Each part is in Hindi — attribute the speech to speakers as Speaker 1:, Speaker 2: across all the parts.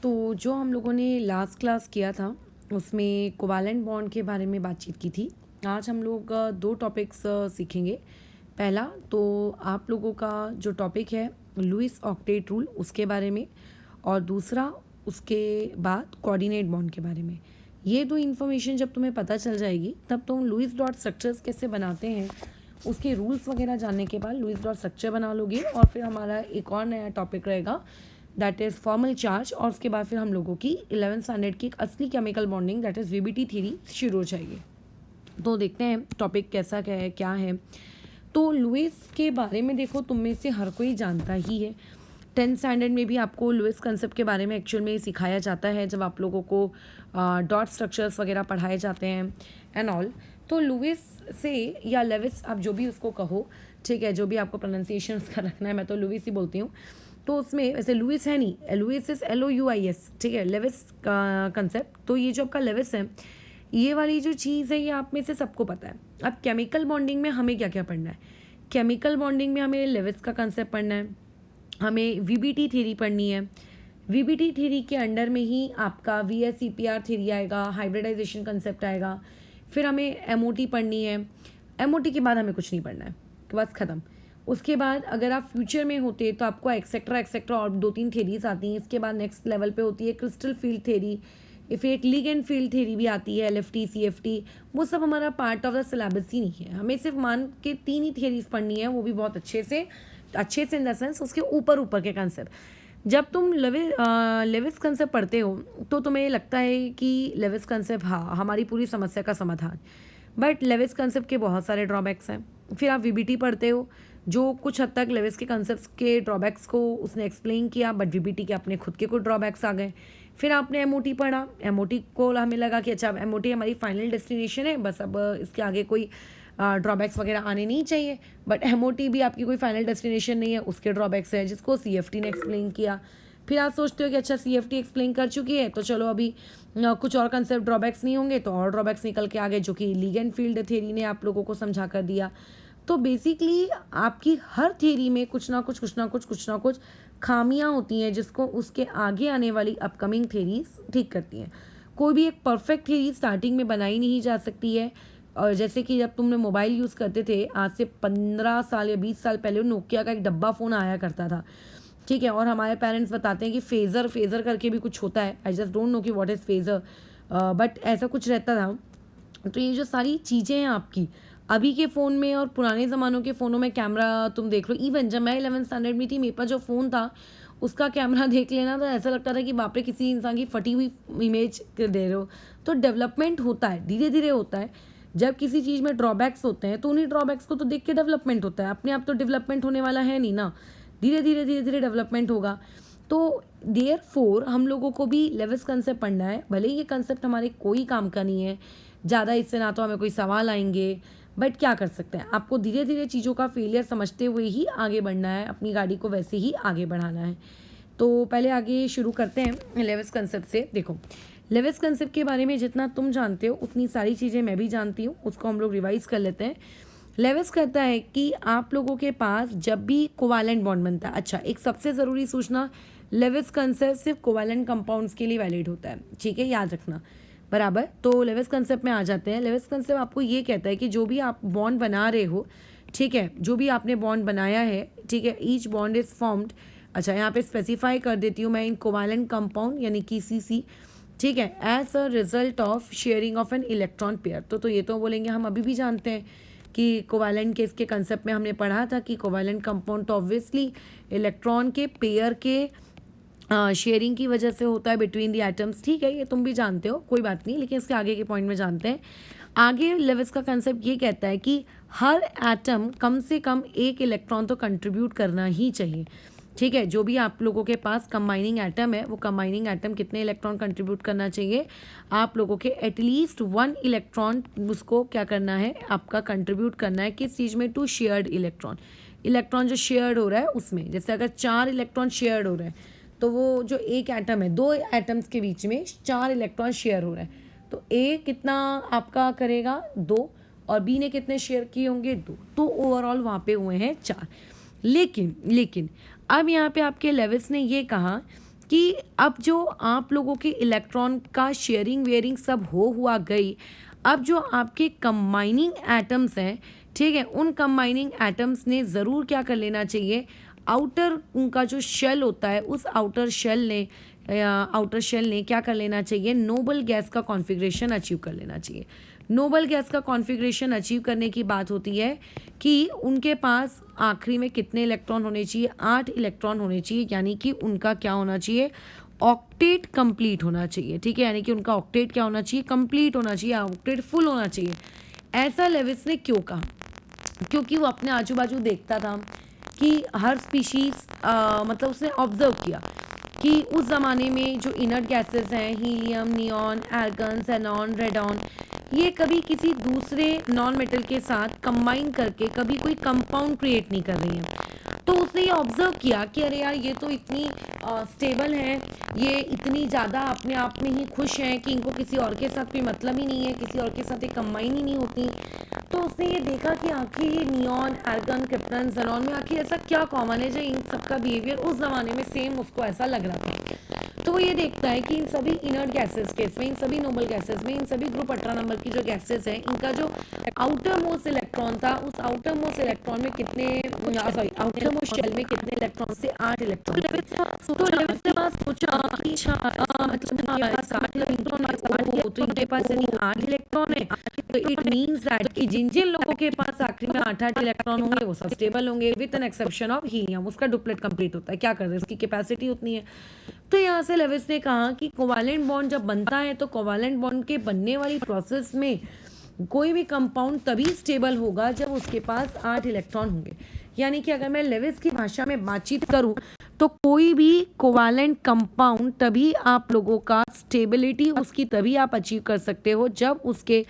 Speaker 1: तो जो हम लोगों ने लास्ट क्लास किया था उसमें कोवैलेंट बॉन्ड के बारे में बातचीत की थी। आज हम लोग दो टॉपिक्स सीखेंगे। पहला तो आप लोगों का जो टॉपिक है लुईस ऑक्टेट रूल उसके बारे में, और दूसरा उसके बाद कोऑर्डिनेट बॉन्ड के बारे में। ये दो इन्फॉर्मेशन जब तुम्हें पता चल जाएगी तब तुम लुईस डॉट स्ट्रक्चर्स कैसे बनाते हैं उसके रूल्स वगैरह जानने के बाद लुईस डॉट स्ट्रक्चर बना लोगे। और फिर हमारा एक और नया टॉपिक रहेगा दैट इज़ फॉर्मल चार्ज, और उसके बाद फिर हम लोगों की 11th स्टैंडर्ड की एक असली chemical bonding that is VBT theory शुरू हो जाएगी। तो देखते हैं टॉपिक कैसा क्या है। तो लुईस के बारे में देखो, तुम में से हर कोई जानता ही है। 10th स्टैंडर्ड में भी आपको लुईस कंसेप्ट के बारे में एक्चुअल में सिखाया जाता है जब आप लोगों को डॉट स्ट्रक्चर्स वगैरह पढ़ाए जाते हैं एंड ऑल। तो लुईस से या लेविस आप जो भी उसको कहो, ठीक है, जो भी आपको प्रोनाउंसिएशन का रखना है, मैं तो लुईस ही बोलती हूँ। तो उसमें वैसे लुईस है नहीं, लुईस इज LOUIS, ठीक है, लेविस का कंसेप्ट। तो ये जो आपका लेविस है, ये वाली जो चीज़ है ये आप में से सबको पता है। अब केमिकल बॉन्डिंग में हमें क्या क्या पढ़ना है? केमिकल बॉन्डिंग में हमें लेविस का कंसेप्ट पढ़ना है, हमें वीबीटी थ्योरी पढ़नी है। वीबीटी थ्योरी के अंडर में ही आपका VSEPR थ्योरी आएगा, हाइब्रिडाइजेशन कंसेप्ट आएगा। फिर हमें MOT पढ़नी है। MOT के बाद हमें कुछ नहीं पढ़ना है, बस ख़त्म। उसके बाद अगर आप फ्यूचर में होते तो आपको एक्सेट्रा और 2-3 थ्योरीज आती हैं। इसके बाद नेक्स्ट लेवल पे होती है क्रिस्टल फील्ड थ्योरी, फिर एक लिगेंड फील्ड थ्योरी भी आती है, LFT CFT। वो सब हमारा पार्ट ऑफ द सिलेबस ही नहीं है। हमें सिर्फ मान के 3 ही थ्योरीज पढ़नी है, वो भी बहुत अच्छे से इन द सेंस उसके ऊपर के कंसेप्ट। जब तुम लेविस कंसेप्ट पढ़ते हो तो तुम्हें लगता है कि लेविस कंसेप्ट हाँ हमारी पूरी समस्या का समाधान, बट लेविस कंसेप्ट के बहुत सारे ड्रॉबैक्स हैं। फिर आप VBT पढ़ते हो जो कुछ हद तक लेविस के कंसेप्ट के ड्रॉबैक्स को उसने एक्सप्लेन किया, बट VBT के अपने खुद के कुछ ड्रॉबैक्स आ गए। फिर आपने MOT पढ़ा, MOT को हमें लगा कि अच्छा MOT हमारी फाइनल डेस्टिनेशन है, बस अब इसके आगे कोई ड्रॉबैक्स वगैरह आने नहीं चाहिए। बट MOT भी आपकी कोई फाइनल डेस्टिनेशन नहीं है, उसके ड्रॉबैक्स है जिसको CFT ने एक्सप्लेन किया। फिर आप सोचते हो कि अच्छा CFT एक्सप्लेन कर चुकी है तो चलो अभी कुछ और कंसेप्ट ड्रॉबैक्स नहीं होंगे, तो और ड्रॉबैक्स निकल के आ गए जो कि लिगेंड फील्ड थ्योरी ने आप लोगों को समझा कर दिया। तो बेसिकली आपकी हर थ्योरी में कुछ ना कुछ खामियां होती हैं जिसको उसके आगे आने वाली अपकमिंग थ्योरीज ठीक करती हैं। कोई भी एक परफेक्ट थ्योरी स्टार्टिंग में बनाई नहीं जा सकती है। और जैसे कि जब तुमने मोबाइल यूज़ करते थे आज से 15 साल या 20 साल पहले, नोकिया का एक डब्बा फ़ोन आया करता था, ठीक है, और हमारे पेरेंट्स बताते हैं कि फेज़र करके भी कुछ होता है। आई जस्ट डोंट नो कि व्हाट इज़ फेज़र, बट ऐसा कुछ रहता था। तो ये जो सारी चीज़ें हैं आपकी अभी के फ़ोन में और पुराने ज़मानों के फ़ोनों में कैमरा तुम देख लो। इवन जब मैं 11th स्टैंडर्ड में थी, मेरे पास जो फ़ोन था उसका कैमरा देख लेना तो ऐसा लगता था कि बाप रे किसी इंसान की फटी हुई इमेज दे रहे हो। तो डेवलपमेंट होता है, धीरे धीरे होता है। जब किसी चीज़ में ड्रॉबैक्स होते हैं तो उन्हीं ड्रॉबैक्स को तो देख के डेवलपमेंट होता है। अपने आप तो डेवलपमेंट होने वाला है नहीं ना, धीरे धीरे डेवलपमेंट होगा। तो देयरफॉर हम लोगों को भी लेविस कंसेप्ट पढ़ना है। भले ही ये कंसेप्ट हमारे कोई काम का नहीं है ज़्यादा, इससे ना तो हमें कोई सवाल आएंगे, बट क्या कर सकते हैं, आपको धीरे धीरे चीज़ों का फेलियर समझते हुए ही आगे बढ़ना है, अपनी गाड़ी को वैसे ही आगे बढ़ाना है। तो पहले आगे शुरू करते हैं लेविस कंसेप्ट से। देखो, लेविस कंसेप्ट के बारे में जितना तुम जानते हो उतनी सारी चीज़ें मैं भी जानती हूँ, उसको हम लोग रिवाइज कर लेते हैं। लेविस कहता है कि आप लोगों के पास जब भी कोवैलेंट बॉन्ड बनता है, अच्छा एक सबसे ज़रूरी सूचना, लेविस कंसेप्ट सिर्फ कोवैलेंट कंपाउंड्स के लिए वैलिड होता है, ठीक है, याद रखना बराबर। तो लेविस कंसेप्ट में आ जाते हैं। लेविस कंसेप्ट आपको ये कहता है कि जो भी आप बॉन्ड बना रहे हो, ठीक है, जो भी आपने बॉन्ड बनाया है, ठीक है, ईच बॉन्ड इज फॉर्म्ड, अच्छा यहाँ पे स्पेसिफाई कर देती हूँ मैं, इन कोवैलेंट कंपाउंड यानी कि CC, ठीक है, as a result of sharing of an electron pair. तो ये तो बोलेंगे हम अभी भी जानते हैं कि कोवैलेंट के इसके कंसेप्ट में हमने पढ़ा था कि कोवैलेंट कंपाउंड तो ऑब्वियसली इलेक्ट्रॉन के पेयर के शेयरिंग की वजह से होता है बिटवीन द एटम्स, ठीक है, ये तुम भी जानते हो, कोई बात नहीं, लेकिन इसके आगे के पॉइंट में जानते हैं। आगे लेविस का कंसेप्ट ये कहता है कि हर एटम कम से कम एक इलेक्ट्रॉन तो कंट्रीब्यूट करना ही चाहिए, ठीक है। जो भी आप लोगों के पास कंबाइनिंग एटम है वो कंबाइनिंग एटम कितने इलेक्ट्रॉन कंट्रीब्यूट करना चाहिए, आप लोगों के एटलीस्ट 1 इलेक्ट्रॉन उसको क्या करना है, आपका कंट्रीब्यूट करना है किस चीज़ में, टू शेयर्ड इलेक्ट्रॉन जो शेयर्ड हो रहा है उसमें। जैसे अगर 4 इलेक्ट्रॉन शेयर्ड हो रहे हैं तो वो जो एक एटम है, 2 एटम्स के बीच में 4 इलेक्ट्रॉन शेयर हो रहे हैं, तो ए कितना आपका करेगा 2, और बी ने कितने शेयर किए होंगे 2, तो ओवरऑल वहाँ पे हुए हैं 4। लेकिन अब यहाँ पे आपके लेविस ने ये कहा कि अब जो आप लोगों के इलेक्ट्रॉन का शेयरिंग वेयरिंग सब हुआ गई, अब जो आपके कंबाइनिंग एटम्स हैं, ठीक है, उन कंबाइनिंग एटम्स ने ज़रूर क्या कर लेना चाहिए, आउटर उनका जो शेल होता है उस आउटर शेल ने क्या कर लेना चाहिए, नोबल गैस का कॉन्फ़िगरेशन अचीव कर लेना चाहिए। नोबल गैस का कॉन्फ़िगरेशन अचीव करने की बात होती है कि उनके पास आखिरी में कितने इलेक्ट्रॉन होने चाहिए, 8 इलेक्ट्रॉन होने चाहिए, यानी कि उनका क्या होना चाहिए, ऑक्टेट कंप्लीट होना चाहिए, ठीक है, यानी कि उनका ऑक्टेट क्या होना चाहिए, कंप्लीट होना चाहिए, ऑक्टेट फुल होना चाहिए। ऐसा लेविस ने क्यों कहा, क्योंकि वो अपने आजू बाजू देखता था कि हर स्पीशीज़ मतलब उसने ऑब्जर्व किया कि उस ज़माने में जो इनर्ट गैसेस हैं, हीलियम, नियॉन, आर्गन, xenon, रेडॉन, ये कभी किसी दूसरे नॉन मेटल के साथ कंबाइन करके कभी कोई कंपाउंड क्रिएट नहीं कर रही हैं। तो उसने ये ऑब्जर्व किया कि अरे यार, ये तो इतनी स्टेबल है, ये इतनी ज़्यादा अपने आप में ही खुश हैं कि इनको किसी और के साथ कोई मतलब ही नहीं है, किसी और के साथ ये कंबाइन ही नहीं होती। तो उसने ये देखा कि आखिर ये नियॉन, आर्गन, क्रिप्टन, xenon में आखिर ऐसा क्या कॉमन है जो इन सबका बिहेवियर उस ज़माने में सेम उसको ऐसा लग रहा था। तो वो ये देखता है कि इन सभी इनर्ट गैसेस के इसमें, इन सभी नोबल गैसेस में, इन सभी ग्रुप 18 नंबर की जो गैसेस हैं, इनका जो आउटर मोस्ट इलेक्ट्रॉन था, उस आउटर मोस्ट इलेक्ट्रॉन में कितने, सॉरी, आउटर मोस्ट शेल में कितने इलेक्ट्रॉन से, 8 इलेक्ट्रॉन। तो लेविस ने बात सोचा कि मतलब इनके पास 8 इलेक्ट्रॉन है, तो इनके पास यदि 8 इलेक्ट्रॉन है, तो इट मीन्स दैट कि जिन जिन लोगों के पास आखिरी में 8 इलेक्ट्रॉन होंगे वो सब स्टेबल होंगे, with an exception of helium. उसका डुप्लेट कंप्लीट होता है, क्या करते हैं, उसकी कैपेसिटी उतनी है। तो यहाँ से लेविस ने कहा कि कोवालेंट बॉन्ड जब बनता है तो कोवालेंट बॉन्ड के बनने वाली प्रोसेस में कोई भी कंपाउंड तभी स्टेबल होगा जब उसके पास 8 इलेक्ट्रॉन होंगे। यानी कि अगर मैं लेविस की भाषा में बातचीत करूं तो कोई भी कोवालेंट कंपाउंड तभी आप लोगों का स्टेबिलिटी उसकी तभी आप अचीव कर सकते हो जब उसके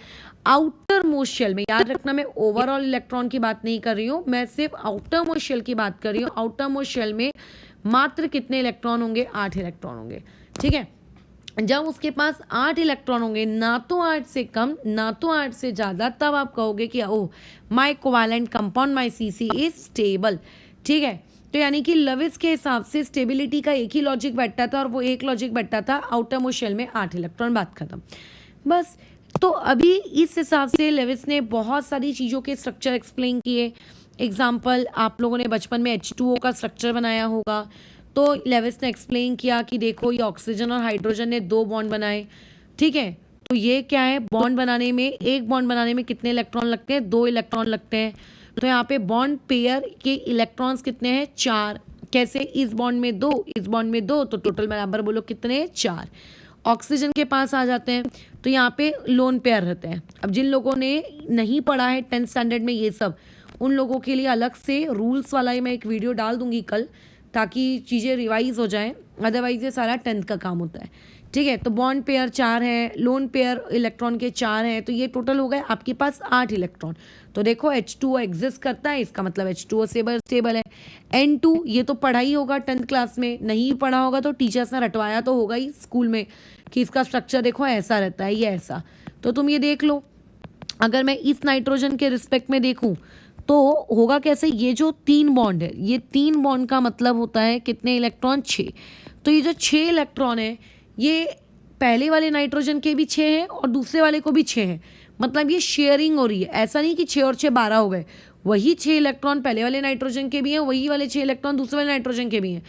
Speaker 1: आउटर मोस्ट शेल में, याद रखना मैं ओवरऑल इलेक्ट्रॉन की बात नहीं कर रही हूँ, मैं सिर्फ आउटर मोस्ट शेल की बात कर रही हूँ। आउटर मोस्ट शेल में मात्र कितने इलेक्ट्रॉन होंगे, 8 इलेक्ट्रॉन होंगे, ठीक है। जब उसके पास 8 इलेक्ट्रॉन होंगे, ना तो 8 से कम ना तो 8 से ज़्यादा, तब आप कहोगे कि oh, my covalent compound, my CC is stable, ठीक है। तो यानी कि लेविस के हिसाब से स्टेबिलिटी का एक ही लॉजिक बैठता था, और वो एक लॉजिक बैठता था आउटर मोस्ट शेल में 8 इलेक्ट्रॉन, बात खत्म, बस। तो अभी इस हिसाब से लेविस ने बहुत सारी चीज़ों के स्ट्रक्चर एक्सप्लेन किए। एग्जाम्पल, आप लोगों ने बचपन में H2O का स्ट्रक्चर बनाया होगा, तो लेविस ने एक्सप्लेन किया कि देखो ये ऑक्सीजन और हाइड्रोजन ने 2 बॉन्ड बनाए, ठीक है। तो ये क्या है, बॉन्ड बनाने में, एक बॉन्ड बनाने में कितने इलेक्ट्रॉन लगते हैं, 2 इलेक्ट्रॉन लगते हैं। तो यहाँ पे बॉन्ड पेयर के इलेक्ट्रॉन्स कितने हैं, 4। कैसे, इस बॉन्ड में 2, इस बॉन्ड में 2, तो टोटल बराबर बोलो कितने, 4। ऑक्सीजन के पास आ जाते हैं, तो यहाँ पे लोन पेयर रहते हैं। अब जिन लोगों ने नहीं पढ़ा है 10th स्टैंडर्ड में ये सब, उन लोगों के लिए अलग से रूल्स वाला ही मैं एक वीडियो डाल दूंगी कल, ताकि चीज़ें रिवाइज हो जाएं, अदरवाइज ये सारा 10th का काम होता है, ठीक है। तो बॉन्ड पेयर 4 है, लोन पेयर इलेक्ट्रॉन के 4 हैं, तो ये टोटल हो गए आपके पास 8 इलेक्ट्रॉन। तो देखो H2O एग्जिस्ट करता है, इसका मतलब H2O स्टेबल है। N2 ये तो पढ़ा ही होगा 10th क्लास में, नहीं पढ़ा होगा तो टीचर्स ने रटवाया तो होगा ही स्कूल में कि इसका स्ट्रक्चर देखो ऐसा रहता है, ये ऐसा, तो तुम ये देख लो। अगर मैं इस नाइट्रोजन के रिस्पेक्ट में देखूं तो होगा कैसे, ये जो 3 बॉन्ड है, ये 3 बॉन्ड का मतलब होता है कितने इलेक्ट्रॉन, 6। तो ये जो 6 इलेक्ट्रॉन है, ये पहले वाले नाइट्रोजन के भी 6 हैं और दूसरे वाले को भी 6 हैं, मतलब ये शेयरिंग हो रही है। ऐसा नहीं कि 6 और 6 12 हो गए, वही 6 इलेक्ट्रॉन पहले वाले नाइट्रोजन के भी हैं, वही वाले 6 इलेक्ट्रॉन दूसरे वाले नाइट्रोजन के भी हैं।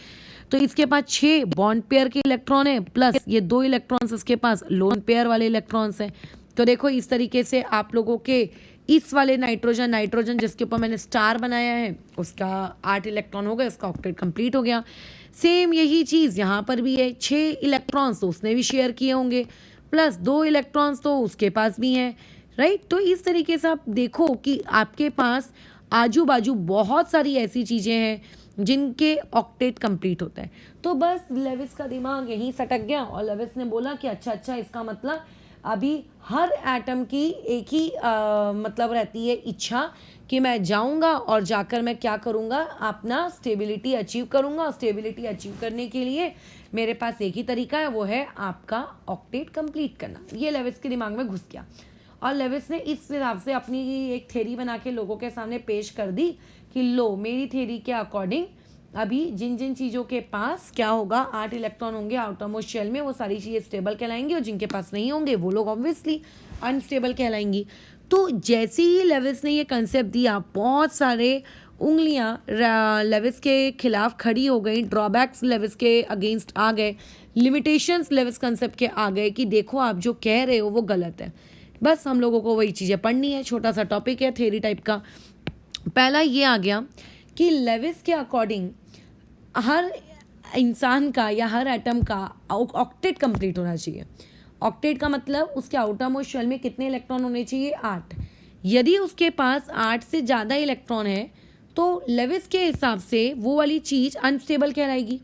Speaker 1: तो इसके पास 6 बॉन्ड पेयर के इलेक्ट्रॉन है, प्लस ये 2 इलेक्ट्रॉन्स इसके पास लोन पेयर वाले इलेक्ट्रॉन्स हैं। तो देखो इस तरीके से आप लोगों के इस वाले नाइट्रोजन जिसके ऊपर मैंने स्टार बनाया है, उसका 8 इलेक्ट्रॉन हो गया, इसका ऑक्टेट कंप्लीट हो गया। सेम यही चीज़ यहाँ पर भी है, 6 इलेक्ट्रॉन्स तो उसने भी शेयर किए होंगे, प्लस 2 इलेक्ट्रॉन्स तो उसके पास भी हैं, राइट। तो इस तरीके से आप देखो कि आपके पास आजू बाजू बहुत सारी ऐसी चीज़ें हैं जिनके ऑक्टेट कंप्लीट होता है। तो बस लेविस का दिमाग यहीं सटक गया और लेविस ने बोला कि अच्छा इसका मतलब अभी हर एटम की एक ही मतलब रहती है इच्छा कि मैं जाऊंगा और जाकर मैं क्या करूंगा, अपना स्टेबिलिटी अचीव करूंगा। और स्टेबिलिटी अचीव करने के लिए मेरे पास एक ही तरीका है, वो है आपका ऑक्टेट कंप्लीट करना। ये लेविस के दिमाग में घुस गया और लेविस ने इस हिसाब से अपनी एक थ्योरी बना के लोगों के सामने पेश कर दी कि लो, मेरी थ्योरी के अकॉर्डिंग अभी जिन जिन चीज़ों के पास क्या होगा, 8 इलेक्ट्रॉन होंगे आउटरमोस्ट शेल में, वो सारी चीज़ें स्टेबल कहलाएंगी, और जिनके पास नहीं होंगे वो लोग ऑब्वियसली अनस्टेबल कहलाएंगी। तो जैसे ही लेविस ने ये कंसेप्ट दिया, बहुत सारे उंगलियां लेविस के खिलाफ खड़ी हो गई, ड्रॉबैक्स लेविस के अगेंस्ट आ गए, लिमिटेशंस लेविस कंसेप्ट के आ गए कि देखो आप जो कह रहे हो वो गलत है। बस हम लोगों को वही चीज़ें पढ़नी है, छोटा सा टॉपिक है थ्योरी टाइप का। पहला ये आ गया कि लेविस के अकॉर्डिंग हर इंसान का या हर एटम का ऑक्टेट कंप्लीट होना चाहिए। ऑक्टेट का मतलब उसके आउटर मोस्ट शेल में कितने इलेक्ट्रॉन होने चाहिए, 8। यदि उसके पास 8 से ज़्यादा इलेक्ट्रॉन है तो लेविस के हिसाब से वो वाली चीज़ अनस्टेबल कहलाएगी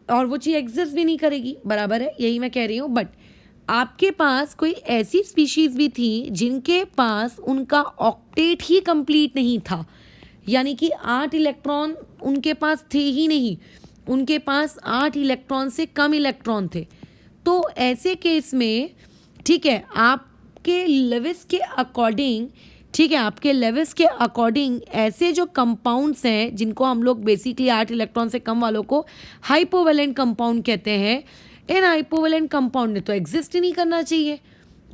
Speaker 1: और वो चीज़ एग्जिस्ट भी नहीं करेगी, बराबर है, यही मैं कह रही हूँ। बट आपके पास कोई ऐसी स्पीशीज़ भी थी जिनके पास उनका ऑक्टेट ही कंप्लीट नहीं था, यानी कि 8 इलेक्ट्रॉन उनके पास थे ही नहीं, उनके पास 8 इलेक्ट्रॉन से कम इलेक्ट्रॉन थे। तो ऐसे केस में ठीक है, आपके लेविस के अकॉर्डिंग, ठीक है, आपके लेविस के अकॉर्डिंग ऐसे जो कंपाउंड्स हैं जिनको हम लोग बेसिकली 8 इलेक्ट्रॉन से कम वालों को हाइपोवेलेंट कंपाउंड कहते हैं, इन हाइपोवेलेंट कंपाउंड ने तो एग्जिस्ट ही नहीं करना चाहिए,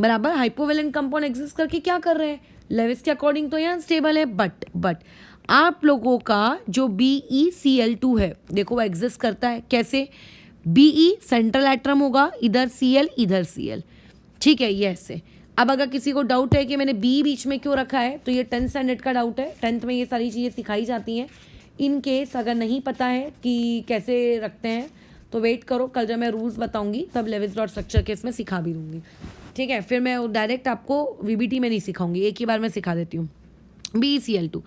Speaker 1: बराबर। हाइपोवेलेंट कंपाउंड एग्जिस्ट करके क्या कर रहे हैं, लेविस के अकॉर्डिंग तो यहाँ अनस्टेबल है। बट आप लोगों का जो BeCl2 है, देखो वो एग्जिस्ट करता है कैसे, Be सेंट्रल एटम होगा, इधर Cl इधर Cl, ठीक है, ये ऐसे। अब अगर किसी को डाउट है कि मैंने बी बीच में क्यों रखा है, तो ये 10th स्टैंडर्ड का डाउट है, 10th में ये सारी चीज़ें सिखाई जाती हैं। इन केस अगर नहीं पता है कि कैसे रखते हैं तो वेट करो, कल जब मैं रूल्स बताऊंगी तब लेविस डॉट स्ट्रक्चर केस में सिखा भी दूंगी, ठीक है। फिर मैं डायरेक्ट आपको VBT में नहीं सिखाऊंगी, एक ही बार मैं सिखा देती हूँ। BeCl2,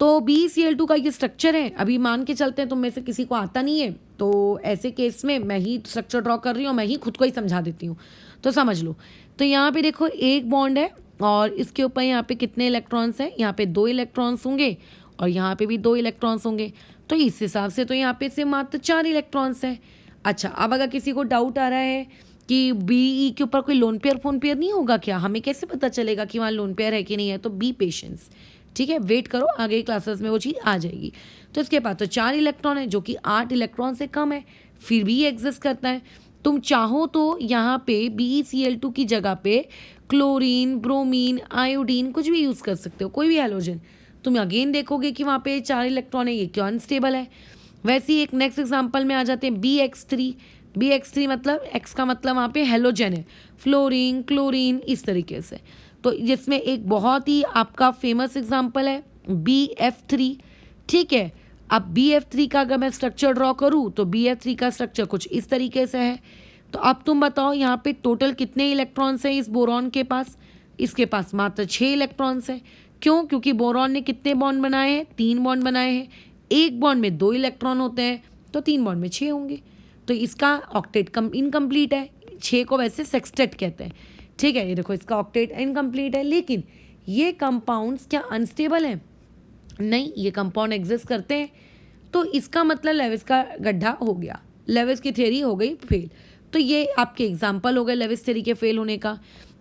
Speaker 1: तो BeCl2 का ये स्ट्रक्चर है। अभी मान के चलते हैं तुम में से किसी को आता नहीं है, तो ऐसे केस में मैं ही स्ट्रक्चर ड्रॉ कर रही हूँ, मैं ही खुद को ही समझा देती हूँ, तो समझ लो। तो यहाँ पे देखो एक बॉन्ड है और इसके ऊपर यहाँ पे कितने इलेक्ट्रॉन्स हैं, यहाँ पे 2 इलेक्ट्रॉन्स होंगे और यहाँ पे भी 2 इलेक्ट्रॉन्स होंगे, तो इस हिसाब से तो यहाँ पे से मात्र 4 इलेक्ट्रॉन्स हैं। अच्छा, अब अगर किसी को डाउट आ रहा है कि BE के ऊपर कोई लोन पेयर फोन पेयर नहीं होगा क्या, हमें कैसे पता चलेगा कि वहाँ लोन पेयर है कि नहीं है, तो बी पेशेंस, ठीक है, वेट करो, आगे क्लासेस में वो चीज़ आ जाएगी। तो इसके पास तो 4 इलेक्ट्रॉन है जो कि 8 इलेक्ट्रॉन से कम है, फिर भी ये एग्जिस्ट करता है। तुम चाहो तो यहाँ पे BeCl2 की जगह पे क्लोरीन, ब्रोमीन, आयोडीन कुछ भी यूज़ कर सकते हो, कोई भी हैलोजन। तुम अगेन देखोगे कि वहाँ पे 4 इलेक्ट्रॉन है, ये क्यों अनस्टेबल है। वैसे ही एक नेक्स्ट एग्जाम्पल में आ जाते हैं BX3 मतलब एक्स का मतलब वहाँ पे हेलोजन है, फ्लोरीन, क्लोरीन, इस तरीके से। तो जिसमें एक बहुत ही आपका फेमस एग्जाम्पल है BF3, ठीक है। अब BF3 का अगर मैं स्ट्रक्चर ड्रॉ करूँ तो BF3 का स्ट्रक्चर कुछ इस तरीके से है। तो अब तुम बताओ यहाँ पे टोटल कितने इलेक्ट्रॉन्स हैं इस बोरॉन के पास, इसके पास मात्र 6 इलेक्ट्रॉन्स हैं। क्यों, क्योंकि बोरॉन ने कितने बॉन्ड बनाए हैं, 3 बॉन्ड बनाए हैं, एक बॉन्ड में 2 इलेक्ट्रॉन होते हैं, तो 3 बॉन्ड में 6 होंगे, तो इसका ऑक्टेट इनकम्प्लीट है। 6 को वैसे सेक्सटेट कहते हैं, ठीक है। ये देखो इसका ऑक्टेट इनकम्प्लीट है, लेकिन ये कंपाउंड्स क्या अनस्टेबल हैं, नहीं, ये कंपाउंड एग्जिस्ट करते हैं। तो इसका मतलब लेविस का गड्ढा हो गया, लेविस की थ्योरी हो गई फेल। तो ये आपके एग्जाम्पल हो गए लेविस थ्योरी के फेल होने का।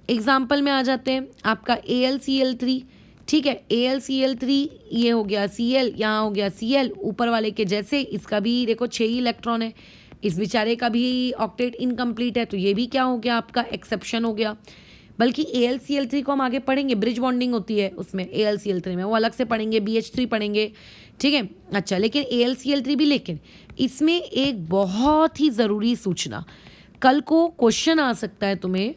Speaker 1: एग्जाम्पल में आ जाते हैं आपका AlCl3, ठीक है। AlCl3 ये हो गया Cl, यहाँ हो गया Cl, ऊपर वाले के जैसे इसका भी देखो 6 ही इलेक्ट्रॉन है, इस बेचारे का भी ऑक्टेट इनकम्प्लीट है, तो ये भी क्या हो गया, आपका एक्सेप्शन हो गया। बल्कि AlCl3 को हम आगे पढ़ेंगे, ब्रिज बॉन्डिंग होती है उसमें AlCl3 में, वो अलग से पढ़ेंगे, BH3 पढ़ेंगे, ठीक है। अच्छा, लेकिन AlCl3 भी, लेकिन इसमें एक बहुत ही ज़रूरी सूचना, कल को क्वेश्चन आ सकता है तुम्हें,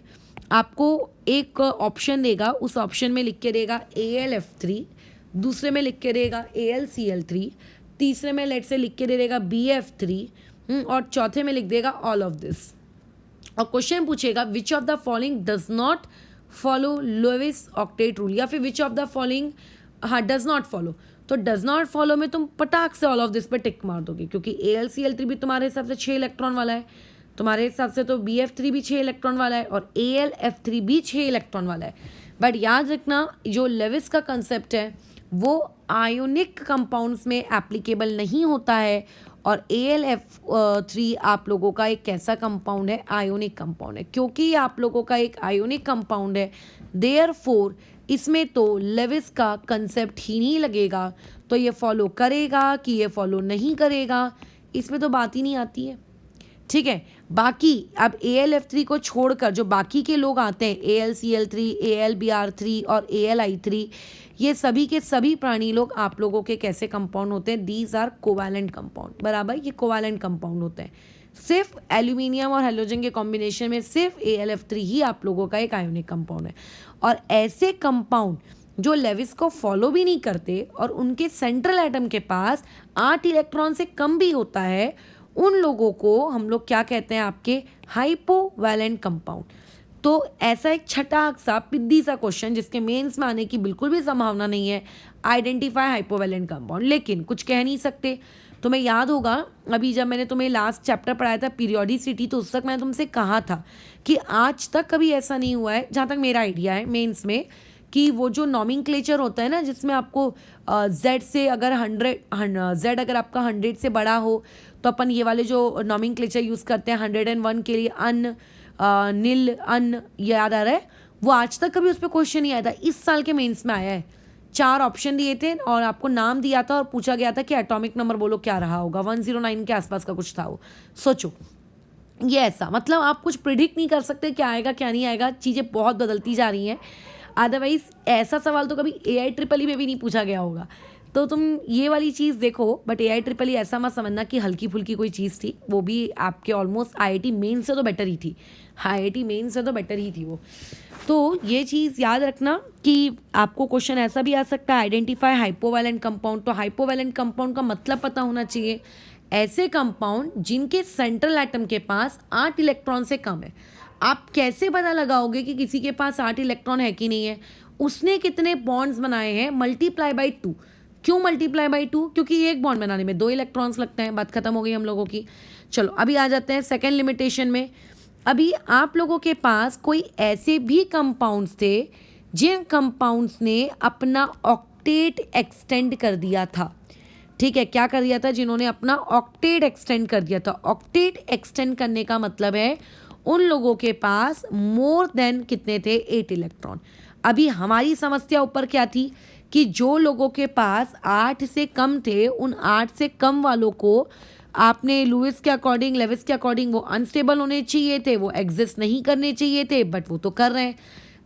Speaker 1: आपको एक ऑप्शन देगा, उस ऑप्शन में लिख के देगा AlF3, दूसरे में लिख के देगा AlCl3, तीसरे में लेट से लिख के दे देगा BF3, और चौथे में लिख देगा ऑल ऑफ दिस। और क्वेश्चन पूछेगा which of the following does not follow Lewis octet rule, या फिर which of the following does not follow. तो डज नॉट फॉलो में तुम पटाख से ऑल ऑफ दिस पे टिक मार दोगे, क्योंकि AlCl3 भी तुम्हारे हिसाब से 6 इलेक्ट्रॉन वाला है, तुम्हारे हिसाब से तो BF3 भी 6 इलेक्ट्रॉन वाला है और AlF3 भी 6 इलेक्ट्रॉन वाला है। बट याद रखना, जो लेविस का कंसेप्ट है वो आयोनिक कंपाउंड्स में एप्लीकेबल नहीं होता है, और AlF3 आप लोगों का एक कैसा कंपाउंड है, आयोनिक कंपाउंड है। क्योंकि आप लोगों का एक आयोनिक कंपाउंड है, देयरफॉर इसमें तो लेविस का कंसेप्ट ही नहीं लगेगा, तो ये फॉलो करेगा कि ये फॉलो नहीं करेगा, इसमें तो बात ही नहीं आती है। ठीक है, बाकी अब AlF3 को छोड़कर जो बाकी के लोग आते हैं, AlCl3, AlBr3 और AlI3, ये सभी के सभी प्राणी लोग आप लोगों के कैसे कंपाउंड होते हैं? दीज आर कोवैलेंट कंपाउंड, बराबर, ये कोवैलेंट कंपाउंड होते हैं। सिर्फ एल्यूमिनियम और हेलोजन के कॉम्बिनेशन में सिर्फ AlF3 ही आप लोगों का एक आयोनिक कंपाउंड है। और ऐसे कंपाउंड जो लेविस को फॉलो भी नहीं करते और उनके सेंट्रल एटम के पास 8 इलेक्ट्रॉन से कम भी होता है, उन लोगों को हम लोग क्या कहते हैं? आपके हाइपोवैलेंट कंपाउंड। तो ऐसा एक छटाक सा पिद्दी सा क्वेश्चन जिसके मेंस में आने की बिल्कुल भी संभावना नहीं है, आइडेंटिफाई हाइपोवैलेंट कंपाउंड, लेकिन कुछ कह नहीं सकते। तुम्हें याद होगा अभी जब मैंने तुम्हें लास्ट चैप्टर पढ़ाया था पीरियोडिसिटी, तो उस तक मैंने तुमसे कहा था कि आज तक कभी ऐसा नहीं हुआ है, जहाँ तक मेरा आइडिया है मेंस में, कि वो जो नॉमिनक्लेचर होता है ना, जिसमें आपको Z से अगर 100 Z अगर आपका 100 से बड़ा हो तो अपन ये वाले जो नॉमिनक्लेचर यूज़ करते हैं 101 के लिए अन, नील, अन, याद आ रहा है? वो आज तक कभी उस पर क्वेश्चन नहीं आया था, इस साल के मेंस में आया है। 4 ऑप्शन दिए थे और आपको नाम दिया था और पूछा गया था कि एटॉमिक नंबर बोलो क्या रहा होगा, 109 के आसपास का कुछ था वो। सोचो, ये ऐसा मतलब आप कुछ प्रिडिक्ट नहीं कर सकते क्या आएगा क्या नहीं आएगा, चीज़ें बहुत बदलती जा रही हैं। अदरवाइज ऐसा सवाल तो कभी AI-EEE में भी नहीं पूछा गया होगा। तो तुम ये वाली चीज़ देखो, बट AI-EEE ऐसा मत समझना कि हल्की फुल्की कोई चीज़ थी, वो भी आपके ऑलमोस्ट IIT मेन से तो बेटर ही थी, IIT मेन से तो बेटर ही थी वो। तो ये चीज़ याद रखना कि आपको क्वेश्चन ऐसा भी आ सकता है, आइडेंटिफाई हाइपोवैलेंट कंपाउंड। तो हाइपोवैलेंट कंपाउंड का मतलब पता होना चाहिए, ऐसे कंपाउंड जिनके सेंट्रल एटम के पास 8 इलेक्ट्रॉन से कम है। आप कैसे पता लगाओगे कि किसी के पास 8 इलेक्ट्रॉन है कि नहीं है? उसने कितने बॉन्ड्स बनाए हैं, मल्टीप्लाई बाई 2। क्यों मल्टीप्लाई बाई 2? क्योंकि एक बॉन्ड बनाने में 2 इलेक्ट्रॉन्स लगते हैं। बात खत्म हो गई हम लोगों की। चलो अभी आ जाते हैं सेकेंड लिमिटेशन में। अभी आप लोगों के पास कोई ऐसे भी कंपाउंड्स थे जिन कंपाउंड्स ने अपना ऑक्टेट एक्सटेंड कर दिया था। ठीक है, क्या कर दिया था? जिन्होंने अपना ऑक्टेट एक्सटेंड कर दिया था। ऑक्टेट एक्सटेंड करने का मतलब है उन लोगों के पास मोर देन कितने थे? 8 इलेक्ट्रॉन। अभी हमारी समस्या ऊपर क्या थी कि जो लोगों के पास 8 से कम थे, उन 8 से कम वालों को आपने लुइस के अकॉर्डिंग, लेविस के अकॉर्डिंग वो अनस्टेबल होने चाहिए थे, वो एग्जिस्ट नहीं करने चाहिए थे, बट वो तो कर रहे हैं।